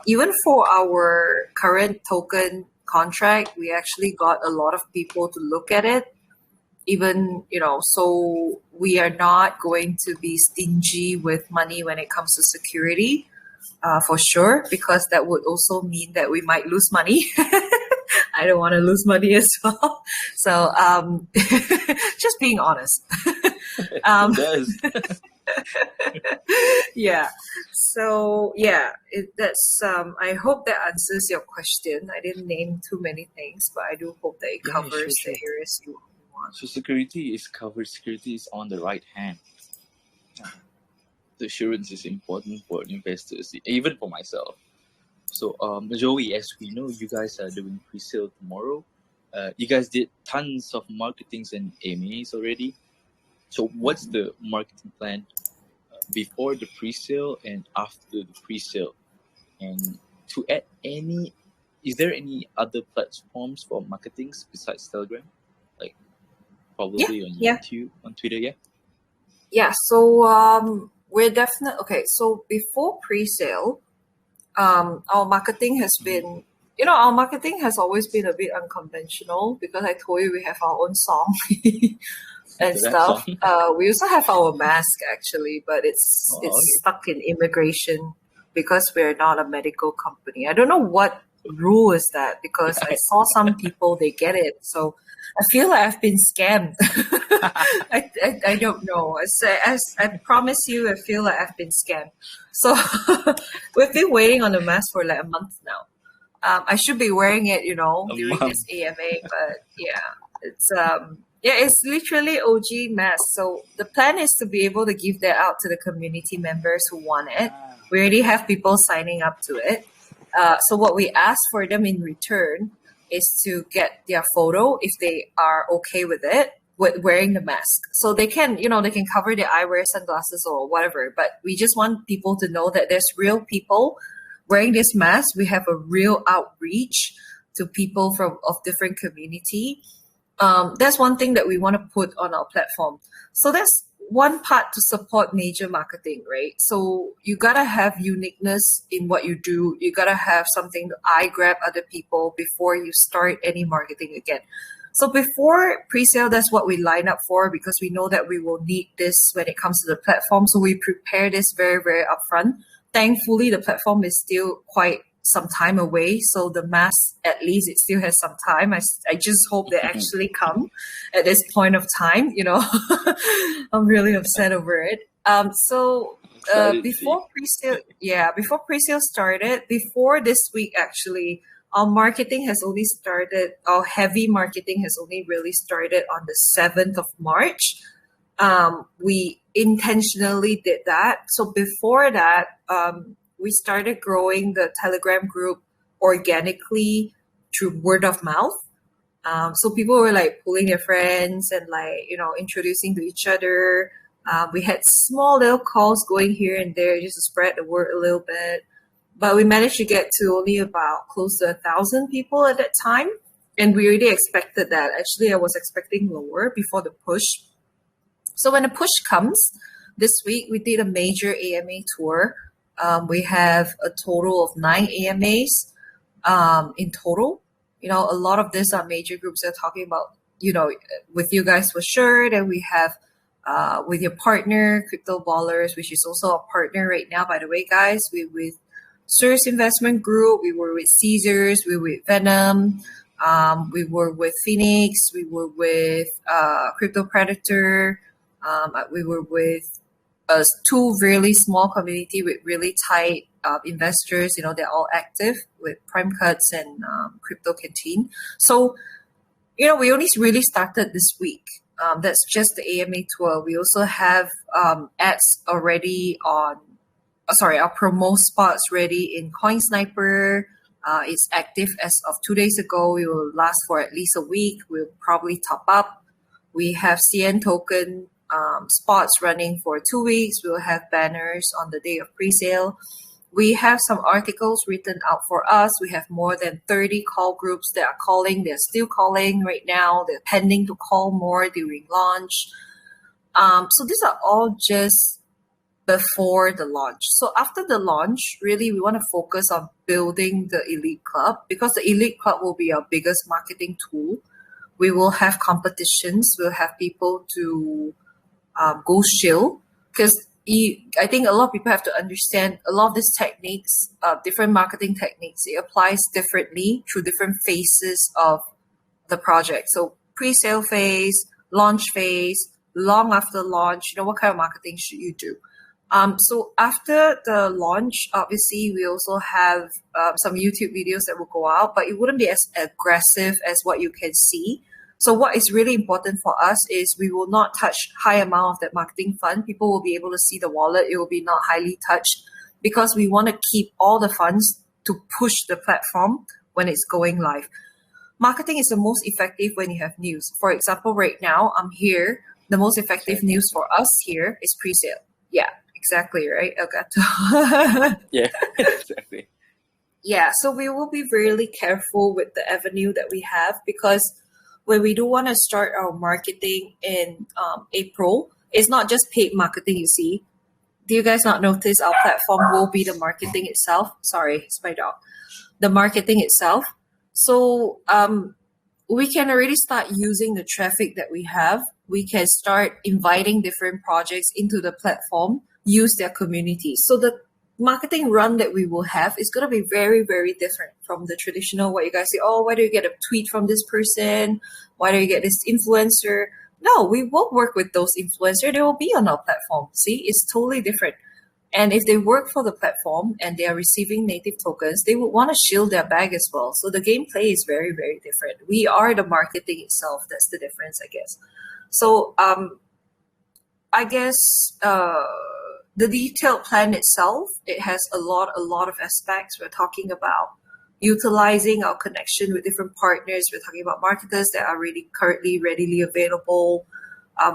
Even for our current token contract, we actually got a lot of people to look at it. Even, so we are not going to be stingy with money when it comes to security, for sure, because that would also mean that we might lose money. I don't want to lose money as well. So, just being honest. It does. Yeah. So yeah, that's. I hope that answers your question. I didn't name too many things, but I do hope that it Yeah, covers sure. the areas you want. So security is covered. Security is on the right hand. The assurance is important for investors, even for myself. So, Joey, as we know, you guys are doing pre-sale tomorrow. You guys did tons of marketings and AMAs already. So, what's the marketing plan before the pre-sale and after the pre-sale? And to add is there any other platforms for marketings besides Telegram? Like probably on Yeah. YouTube, on Twitter, yeah? Yeah. So we're definitely okay. So before pre-sale, our marketing has been, our marketing has always been a bit unconventional because I told you we have our own song and The rap stuff. song. We also have our mask actually, but it's Okay. stuck in immigration because we're not a medical company. I don't know what rule is that because I saw some people they get it, so I feel like I've been scammed. I don't know. I promise you, I feel like I've been scammed. So we've been waiting on the mask for like a month now. I should be wearing it, during this AMA, but it's literally OG mask. So the plan is to be able to give that out to the community members who want it. We already have people signing up to it. So what we ask for them in return is to get their photo if they are okay with it, with wearing the mask. So they can, they can cover their eyewear, sunglasses or whatever. But we just want people to know that there's real people wearing this mask. We have a real outreach to people of different community. That's one thing that we want to put on our platform. So that's one part to support major marketing, right? So you gotta have uniqueness in what you do. You gotta have something to eye grab other people before you start any marketing again. So before pre-sale, that's what we line up for because we know that we will need this when it comes to the platform. So we prepare this very, very upfront. Thankfully, the platform is still quite some time away. So the mask, at least it still has some time. I just hope they actually come at this point of time, I'm really upset over it. Before pre-sale started, before this week actually, our marketing has only started, our heavy marketing has only really started on the 7th of March. We intentionally did that. So before that, we started growing the Telegram group organically through word of mouth. So people were like pulling their friends and like, introducing to each other. We had small little calls going here and there just to spread the word a little bit. But we managed to get to only about close to 1,000 people at that time. And we already expected that. Actually, I was expecting lower before the push. So when the push comes, this week we did a major AMA tour. We have a total of 9 AMAs in total. A lot of these are major groups that are talking about, with you guys for sure. Then we have with your partner, Crypto Ballers, which is also a partner right now, by the way, guys. We with Source Investment Group, we were with Caesars, we were with Venom, we were with Phoenix, we were with Crypto Predator, we were with two really small community with really tight investors. They're all active with Prime Cuts and Crypto Canteen. So, we only really started this week. That's just the AMA tour. We also have ads already on, our promo spots ready in Coin Sniper. It's active as of 2 days ago. It will last for at least a week. We'll probably top up. We have CN token spots running for 2 weeks. We'll have banners on the day of pre-sale. We have some articles written out for us. We have more than 30 call groups that are calling. They're still calling right now. They're pending to call more during launch. So these are all just before the launch. So after the launch, really, we want to focus on building the Elite Club, because the Elite Club will be our biggest marketing tool. We will have competitions. We'll have people to go shill, because I think a lot of people have to understand a lot of these techniques, different marketing techniques, it applies differently through different phases of the project. So pre-sale phase, launch phase, long after launch, what kind of marketing should you do? So after the launch, obviously, we also have some YouTube videos that will go out, but it wouldn't be as aggressive as what you can see. So what is really important for us is we will not touch high amount of that marketing fund. People will be able to see the wallet. It will be not highly touched, because we want to keep all the funds to push the platform when it's going live. Marketing is the most effective when you have news. For example, right now, I'm here. The most effective news for us here is pre-sale. Yeah, exactly, right, Elgato? Yeah, exactly. Yeah, so we will be really careful with the avenue that we have, because when we do want to start our marketing in April, it's not just paid marketing, you see. Do you guys not notice our platform will be the marketing itself? Sorry, it's my dog. The marketing itself. So we can already start using the traffic that we have. We can start inviting different projects into the platform, use their community. So the marketing run that we will have is going to be very, very different from the traditional, what you guys say, oh, why do you get a tweet from this person? Why do you get this influencer? No, we won't work with those influencers. They will be on our platform. See, it's totally different. And if they work for the platform and they are receiving native tokens, they would want to shield their bag as well. So the gameplay is very, very different. We are the marketing itself. That's the difference, I guess. So I guess the detailed plan itself, it has a lot of aspects. We're talking about utilizing our connection with different partners. We're talking about marketers that are really currently readily available.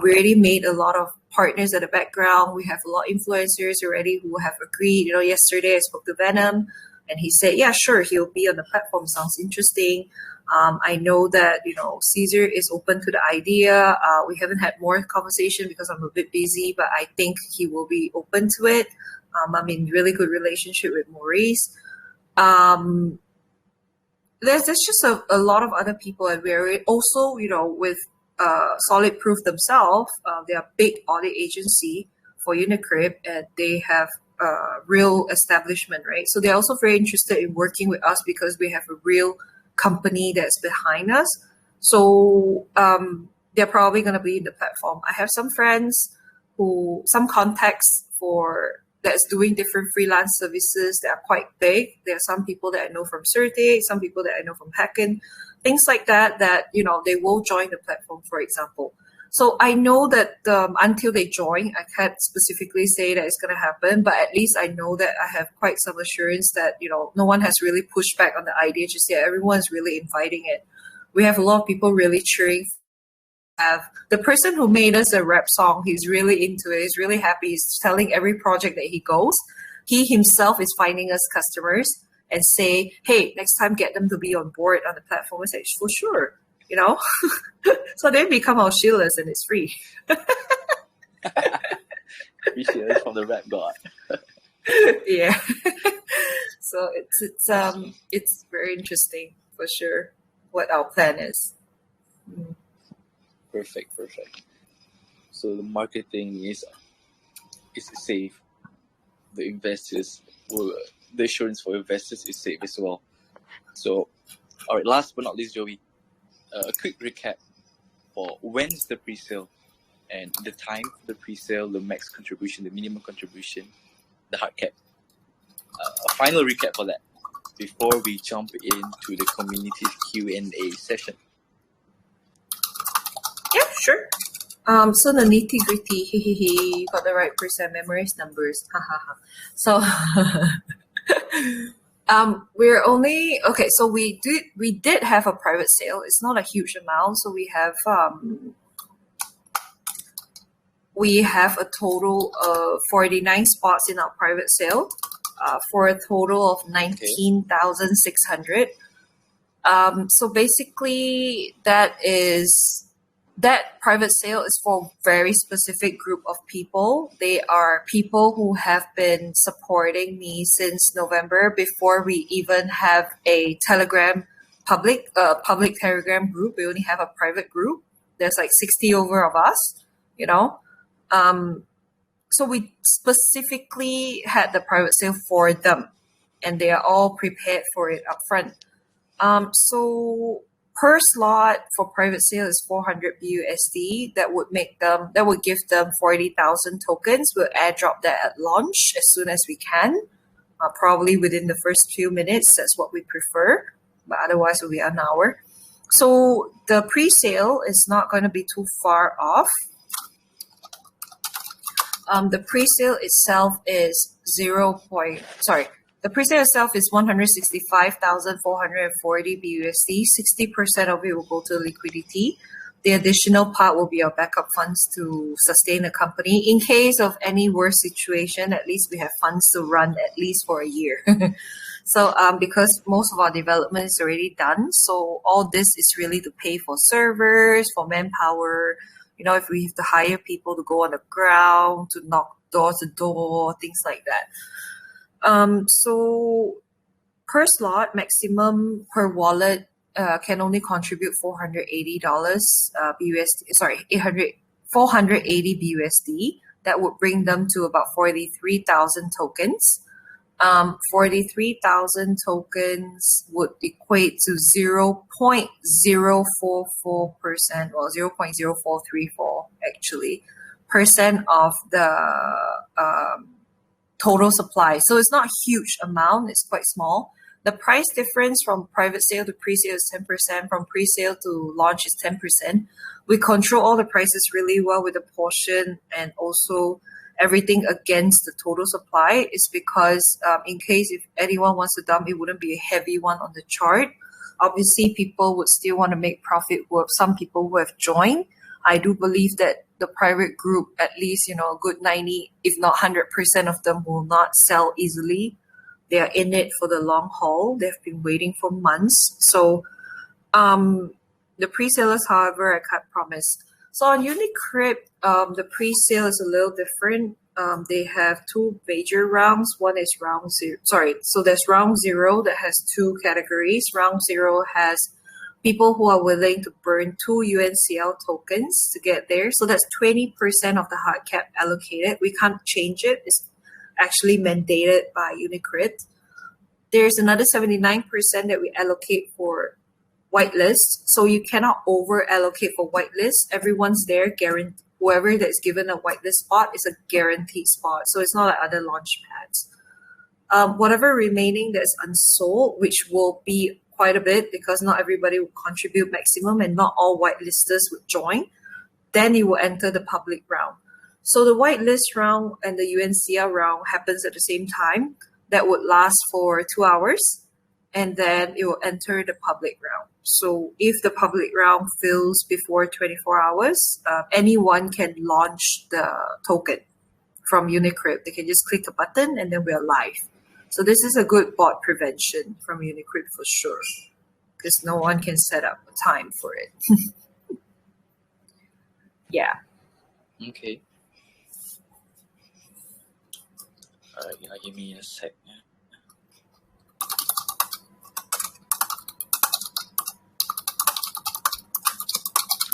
We already made a lot of partners at the background. We have a lot of influencers already who have agreed. Yesterday I spoke to Venom and he said, yeah, sure, he'll be on the platform. Sounds interesting. I know that, Caesar is open to the idea. We haven't had more conversation because I'm a bit busy, but I think he will be open to it. I'm in really good relationship with Maurice. There's just a lot of other people, and we're also, with Solid Proof themselves. They are a big audit agency for Unicrypt, and they have real establishment, right? So they're also very interested in working with us because we have a real company that's behind us. So they're probably going to be in the platform. I have some friends some contacts that's doing different freelance services that are quite big. There are some people that I know from Certe, some people that I know from Hacken, things like that, they will join the platform, for example. So I know that until they join, I can't specifically say that it's going to happen, but at least I know that I have quite some assurance that, no one has really pushed back on the idea just yet. Everyone's really inviting it. We have a lot of people really cheering. Have the person who made us a rap song, he's really into it. He's really happy. He's telling every project that he goes. He himself is finding us customers and say, hey, next time get them to be on board on the platform. I say, for sure, So they become our shillers and it's free. Free shares from the rap god. Yeah. So it's very interesting for sure what our plan is. Perfect. So the marketing is safe. The assurance for investors is safe as well. So, all right. Last but not least, Joey, a quick recap for when's the pre-sale and the time for the pre-sale, the max contribution, the minimum contribution, the hard cap. A final recap for that before we jump into the community's Q&A session. Yeah, sure. So the nitty gritty, you got the right percent, memorize numbers, So, we're only okay. So we did have a private sale. It's not a huge amount. So we have a total of 49 spots in our private sale, for a total of 19,600. So basically, that private sale is for a very specific group of people. They are people who have been supporting me since November before we even have a public Telegram group. We only have a private group. There's like 60 over of us, So we specifically had the private sale for them, and they are all prepared for it upfront. So per slot for private sale is 400 BUSD. That would give them 40,000 tokens. We'll airdrop that at launch as soon as we can, probably within the first few minutes. That's what we prefer, but otherwise it'll be an hour. So the pre-sale is not going to be too far off. The pre-sale itself is The pre-sale itself is 165,440 BUSD. 60% of it will go to liquidity. The additional part will be our backup funds to sustain the company. In case of any worse situation, at least we have funds to run at least for a year. So because most of our development is already done, so all this is really to pay for servers, for manpower, if we have to hire people to go on the ground, to knock door to door, things like that. So per slot, maximum per wallet can only contribute $480 BUSD. 480 BUSD. That would bring them to about 43,000 tokens. 43,000 tokens would equate to 0.044%, well, 0.0434 actually, percent of the total supply. So it's not a huge amount, it's quite small. The price difference from private sale to pre-sale is 10%, from pre-sale to launch is 10%. We control all the prices really well with the portion and also everything against the total supply. Is because in case if anyone wants to dump, it wouldn't be a heavy one on the chart. Obviously, people would still want to make profit with some people who have joined. I do believe that the private group, at least, a good 90, if not 100% of them will not sell easily. They are in it for the long haul. They've been waiting for months. So the pre-sellers, however, I can't promise. So on Unicrypt, the pre-sale is a little different. They have two major rounds. One is round zero. So there's round zero that has two categories. Round zero has people who are willing to burn 2 UNCL tokens to get there. So that's 20% of the hard cap allocated. We can't change it. It's actually mandated by Unicrypt. There's another 79% that we allocate for whitelist. So you cannot over allocate for whitelist. Everyone's there, guaranteed. Whoever that's given a whitelist spot is a guaranteed spot. So it's not like other launch pads. Whatever remaining that's unsold, which will be quite a bit because not everybody will contribute maximum and not all whitelisters would join. then it will enter the public round. So the whitelist round and the UNCR round happens at the same time. That would last for 2 hours, and then it will enter the public round. So if the public round fills before 24 hours, anyone can launch the token from Unicrypt. They can just click a button and then we are live. So this is a good bot prevention from Unicrypt for sure, because no one can set up a time for it. Yeah. Okay. Alright, give me a sec.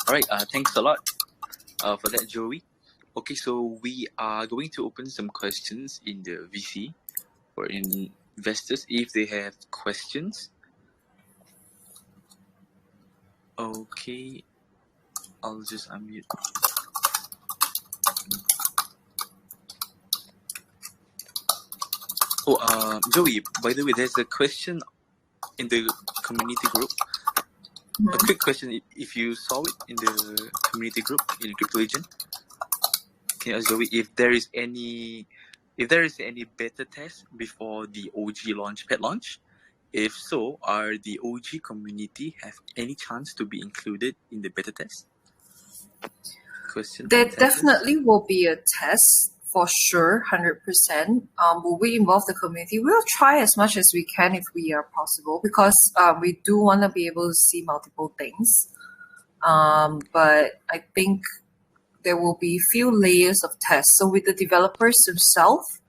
Alright, thanks a lot for that, Joey. Okay, so we are going to open some questions in the VC for investors if they have questions. Okay, I'll just unmute. Oh, Joey, by the way, there's a question in the community group. A quick question, if you saw it in the community group in CryptoLigion, can you ask Joey if there is any beta test before the OG launch, pet launch? If so, are the OG community have any chance to be included in the beta test? Question. There definitely will be a test for sure, 100%. Will we involve the community? We'll try as much as we can if we are possible, because we do want to be able to see multiple things. But I think there will be few layers of tests. So with the developers themselves,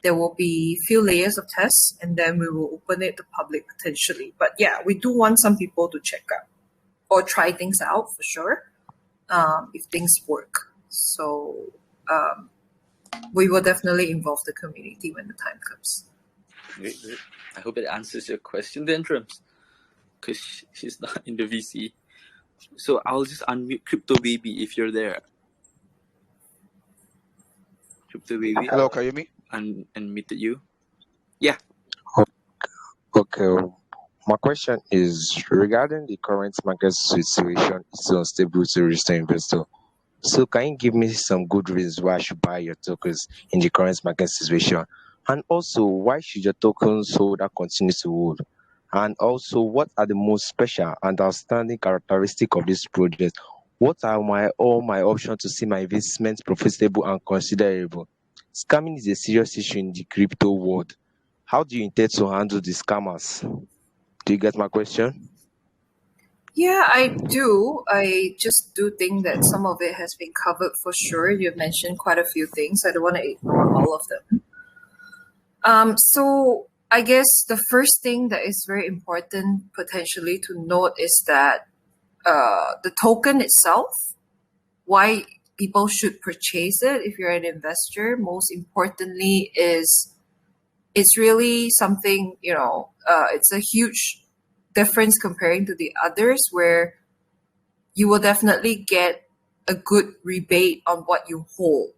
there will be few layers of tests, and then we will open it to public potentially. But yeah, we do want some people to check out or try things out for sure, if things work. So we will definitely involve the community when the time comes. Great. I hope it answers your question then, Trumps, because she's not in the VC. So I'll just unmute Crypto Baby if you're there. Crypto Baby. Hello, can you hear me? Unmuted you. Yeah. Okay. My question is regarding the current market situation. It's unstable to register investor. So can you give me some good reasons why I should buy your tokens in the current market situation? And also, why should your tokens holder continue to hold? And also, what are the most special and outstanding characteristics of this project? What are all my options to see my investment profitable and considerable? Scamming is a serious issue in the crypto world. How do you intend to handle the scammers? Do you get my question? Yeah, I do. I just do think that some of it has been covered for sure. You've mentioned quite a few things. I don't want to ignore all of them. So I guess the first thing that is very important potentially to note is that the token itself, why people should purchase it if you're an investor, most importantly is it's really something, it's a huge difference comparing to the others, where you will definitely get a good rebate on what you hold.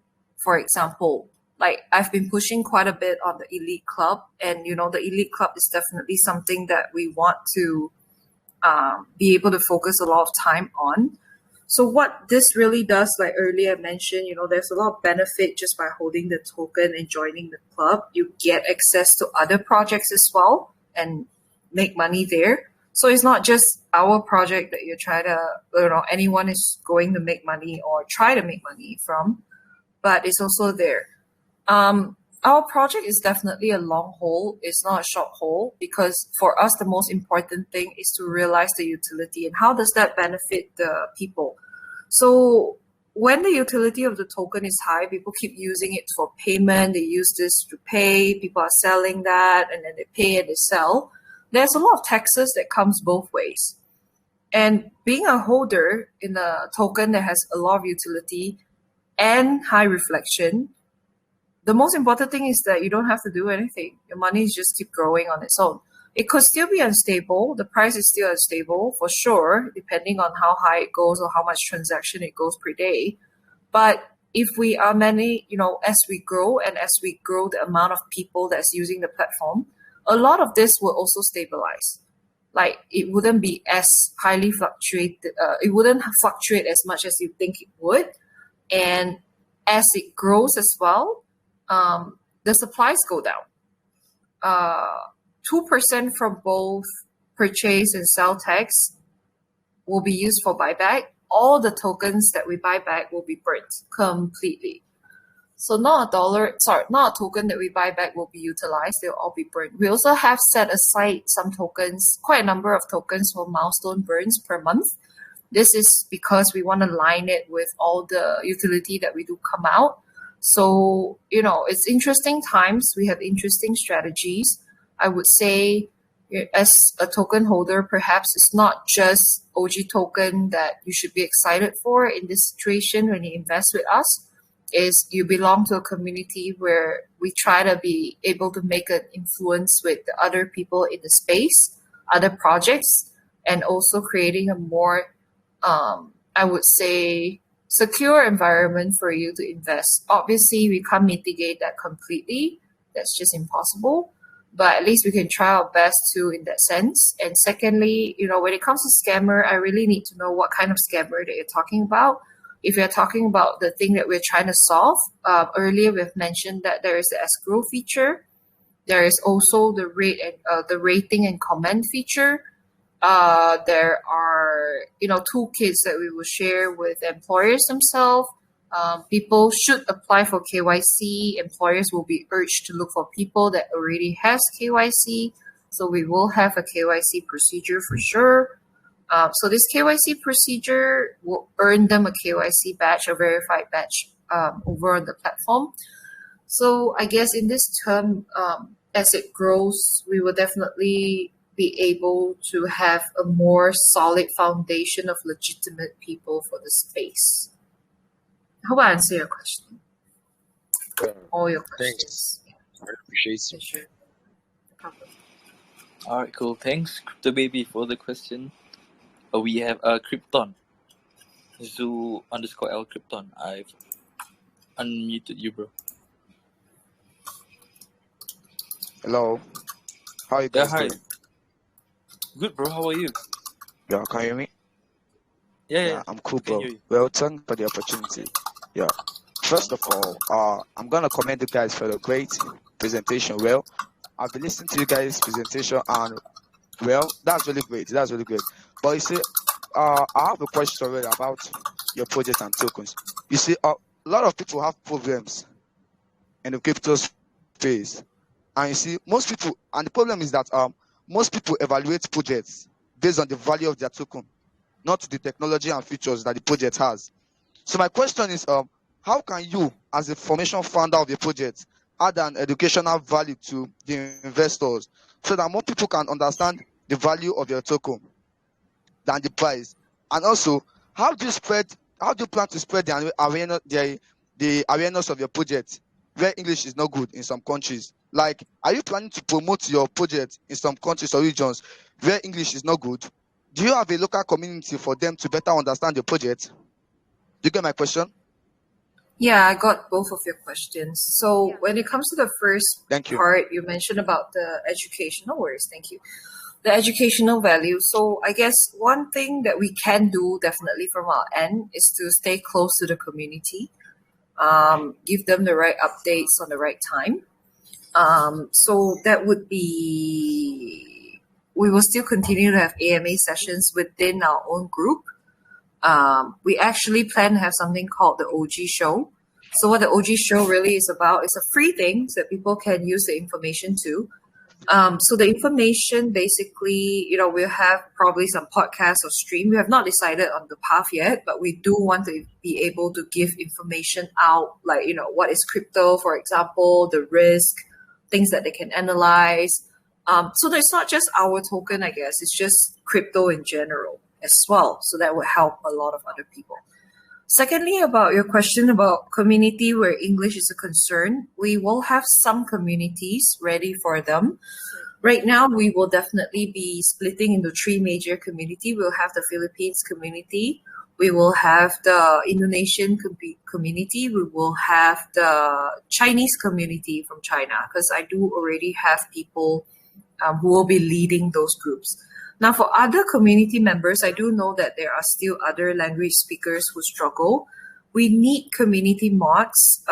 For example, like I've been pushing quite a bit on the Elite Club, and the Elite Club is definitely something that we want to be able to focus a lot of time on. So what this really does, like earlier I mentioned, there's a lot of benefit just by holding the token and joining the club. You get access to other projects as well and make money there. So it's not just our project that you're trying to, anyone is going to make money or try to make money from, but it's also there. Our project is definitely a long haul. It's not a short haul, because for us, the most important thing is to realize the utility and how does that benefit the people. So when the utility of the token is high, people keep using it for payment. They use this to pay. People are selling that, and then they pay and they sell. There's a lot of taxes that comes both ways. And being a holder in a token that has a lot of utility and high reflection, the most important thing is that you don't have to do anything. Your money just keep growing on its own. It could still be unstable. The price is still unstable for sure, depending on how high it goes or how much transaction it goes per day. But if we are as we grow and as we grow the amount of people that's using the platform, a lot of this will also stabilize. like it wouldn't be as highly fluctuated. It wouldn't fluctuate as much as you think it would. And as it grows as well, the supplies go down. 2% from both purchase and sell tax will be used for buyback. All the tokens that we buy back will be burnt completely. So not a token that we buy back will be utilized. They'll all be burned. We also have set aside some tokens, quite a number of tokens for milestone burns per month. This is because we want to line it with all the utility that we do come out. So, it's interesting times. We have interesting strategies. I would say as a token holder, perhaps it's not just OG token that you should be excited for in this situation when you invest with us. Is you belong to a community where we try to be able to make an influence with the other people in the space, other projects, and also creating a more, I would say, secure environment for you to invest. Obviously, we can't mitigate that completely. That's just impossible. But at least we can try our best too in that sense. And secondly, when it comes to scammer, I really need to know what kind of scammer that you're talking about. If you're talking about the thing that we're trying to solve, earlier we've mentioned that there is the escrow feature. There is also the rating and comment feature. There are toolkits that we will share with employers themselves. People should apply for KYC. Employers will be urged to look for people that already has KYC. So we will have a KYC procedure for sure. So this KYC procedure will earn them a KYC badge, a verified badge over on the platform. So I guess in this term, as it grows, we will definitely be able to have a more solid foundation of legitimate people for the space. I hope I answer your question. All your questions. Thanks. I appreciate Yeah, it. sure. No problem. All right, cool. Thanks, Crypto Baby, for the question. We have Krypton. Zoo_L Krypton. I've unmuted you, bro. Hello. How you Yeah, guys hi. doing? Good, bro. How are you? Yeah, can you hear me? Yeah, Yeah, I'm cool, I can bro. hear you. Well, thanks for the opportunity. Yeah. First of all, I'm gonna commend you guys for the great presentation. Well, I've been listening to you guys' presentation, and well, that's really great. That's really good. But you see, I have a question already about your project and tokens. You see, a lot of people have problems in the crypto space, and you see, most people, and the problem is that most people evaluate projects based on the value of their token, not the technology and features that the project has. So my question is, how can you, as a formation founder of a project, add an educational value to the investors so that more people can understand the value of your token than the price? And also, how do you plan to spread the awareness of your project where English is not good in some countries? Like, are you planning to promote your project in some countries or regions where English is not good? Do you have a local community for them to better understand your project? Do you get my question? Yeah, I got both of your questions. So when it comes to the first Thank you. part, you mentioned about the educational words. Thank you. The educational value. So I guess one thing that we can do definitely from our end is to stay close to the community, give them the right updates on the right time. So that would be, we will still continue to have AMA sessions within our own group. We actually plan to have something called the OG show. So what the OG show really is about is a free thing so that people can use the information too. So the information basically, we'll have probably some podcasts or stream. We have not decided on the path yet, but we do want to be able to give information out, like, what is crypto, for example, the risk, things that they can analyze. So it's not just our token, I guess. It's just crypto in general as well. So that would help a lot of other people. Secondly, about your question about community where English is a concern, we will have some communities ready for them. Right now, we will definitely be splitting into 3 major communities. We'll have the Philippines community. We will have the Indonesian community. We will have the Chinese community from China, because I do already have people who will be leading those groups. Now, for other community members, I do know that there are still other language speakers who struggle. We need community mods.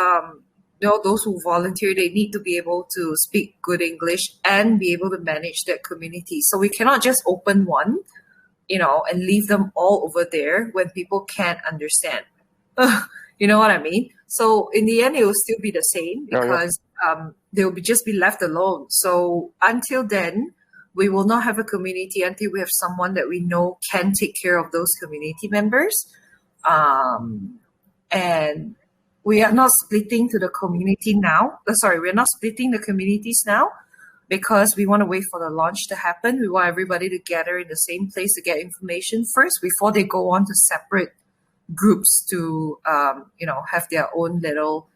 Those who volunteer, they need to be able to speak good English and be able to manage that community. So we cannot just open one, and leave them all over there when people can't understand. You know what I mean? So in the end, it will still be the same because they will just be left alone. So until then, we will not have a community until we have someone that we know can take care of those community members. And we are not splitting to the community now. We're not splitting the communities now because we want to wait for the launch to happen. We want everybody to gather in the same place to get information first before they go on to separate groups to, have their own little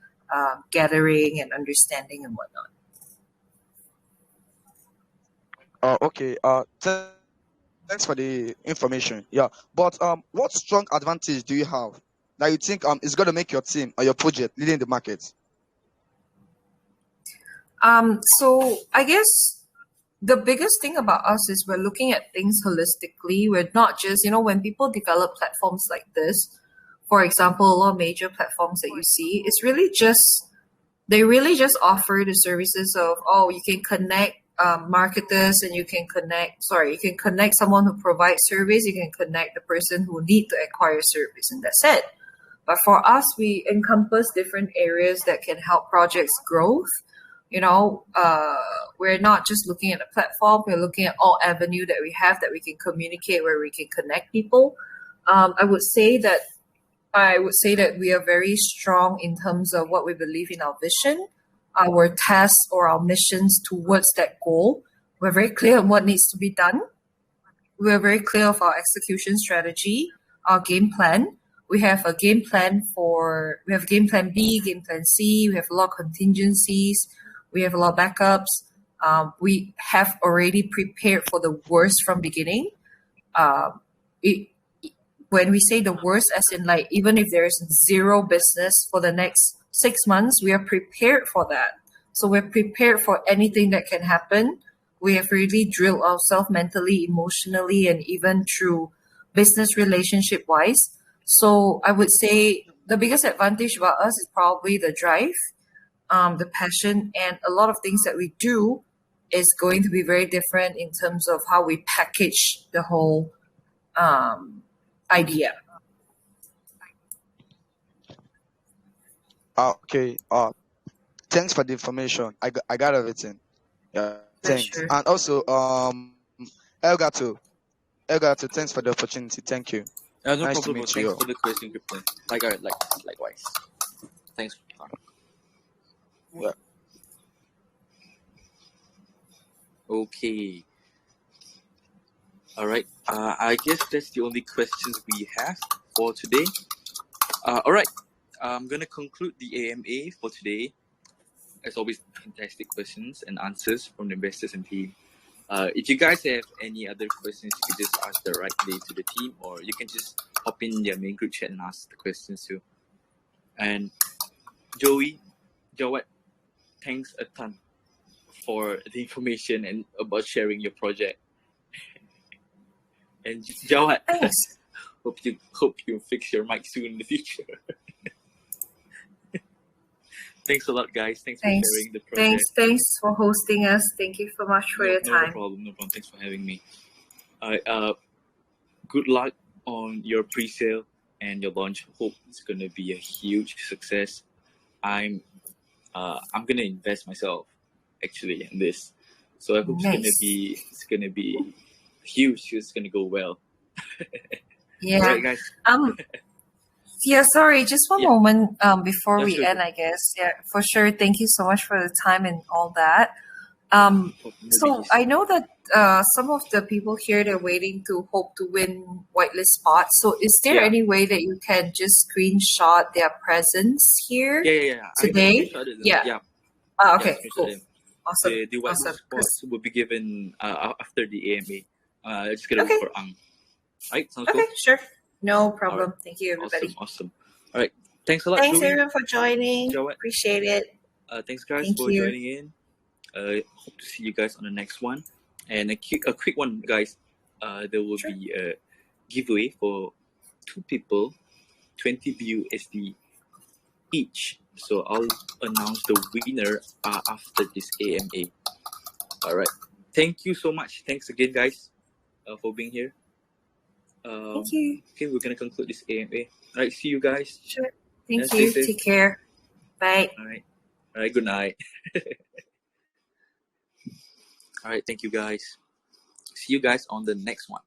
gathering and understanding and whatnot. Okay. Thanks for the information. Yeah. But what strong advantage do you have that you think is going to make your team or your project leading the market? So I guess the biggest thing about us is we're looking at things holistically. We're not just, when people develop platforms like this, for example, a lot of major platforms that you see, they really just offer the services of, you can connect marketers and you can connect someone who provides service, you can connect the person who need to acquire service, and that's it. But for us, we encompass different areas that can help projects growth. We're not just looking at a platform, we're looking at all avenue that we have that we can communicate, where we can connect people. I would say that we are very strong in terms of what we believe in our vision, our tasks or our missions towards that goal. We're very clear on what needs to be done. We're very clear of our execution strategy, our game plan. We have a game plan game plan B, game plan C. We have a lot of contingencies. We have a lot of backups. We have already prepared for the worst from beginning. When we say the worst, as in even if there is zero business for the next 6 months, we are prepared for that. So we're prepared for anything that can happen. We have really drilled ourselves mentally, emotionally, and even through business relationship wise. So I would say the biggest advantage about us is probably the drive, the passion, and a lot of things that we do is going to be very different in terms of how we package the whole idea. Okay. Thanks for the information. I got everything. Yeah. Thanks. Sure. And also, Elgato, thanks for the opportunity. Thank you. No Nice to problem. meet Thanks you. for the question, Crypto. Likewise. Thanks. Yeah. Okay. All right. I guess that's the only questions we have for today. All right. I'm gonna conclude the AMA for today. As always, fantastic questions and answers from the investors and team. If you guys have any other questions, you can just ask directly to the team, or you can just hop in their main group chat and ask the questions too. And Jawad, thanks a ton for the information and about sharing your project. And Jawad, Thanks. hope you fix your mic soon in the future. Thanks a lot, guys. Thanks for sharing the project. Thanks for hosting us. Thank you so much for your time. No problem. Thanks for having me. Good luck on your pre-sale and your launch. Hope it's gonna be a huge success. I'm gonna invest myself actually in this, so I hope it's gonna be huge. It's gonna go well. Yeah. All right, guys. Yeah, sorry, just one moment before we sure. end, I guess. Yeah, for sure. Thank you so much for the time and all that. So I know that some of the people here, they're waiting to hope to win whitelist spots. So is there any way that you can just screenshot their presence here today? Yeah. Okay, cool. Awesome. The whitelist spots will be given after the AMA. Just gonna look for Right? Sounds good? Sure. No problem. Right. Thank you, everybody. Awesome. All right. Thanks a lot. Thanks, everyone, for joining. Appreciate it. Thanks, guys, for joining in. Hope to see you guys on the next one. And a quick one, guys. there will be a giveaway for 2 people, 20 BUSD each. So I'll announce the winner after this AMA. All right. Thank you so much. Thanks again, guys, for being here. Thank you. Okay, we're gonna conclude this AMA. All right. See you guys. Sure. Thank Stay you. safe. Take care. Bye. All right. All right. Good night. All right. Thank you, guys. See you guys on the next one.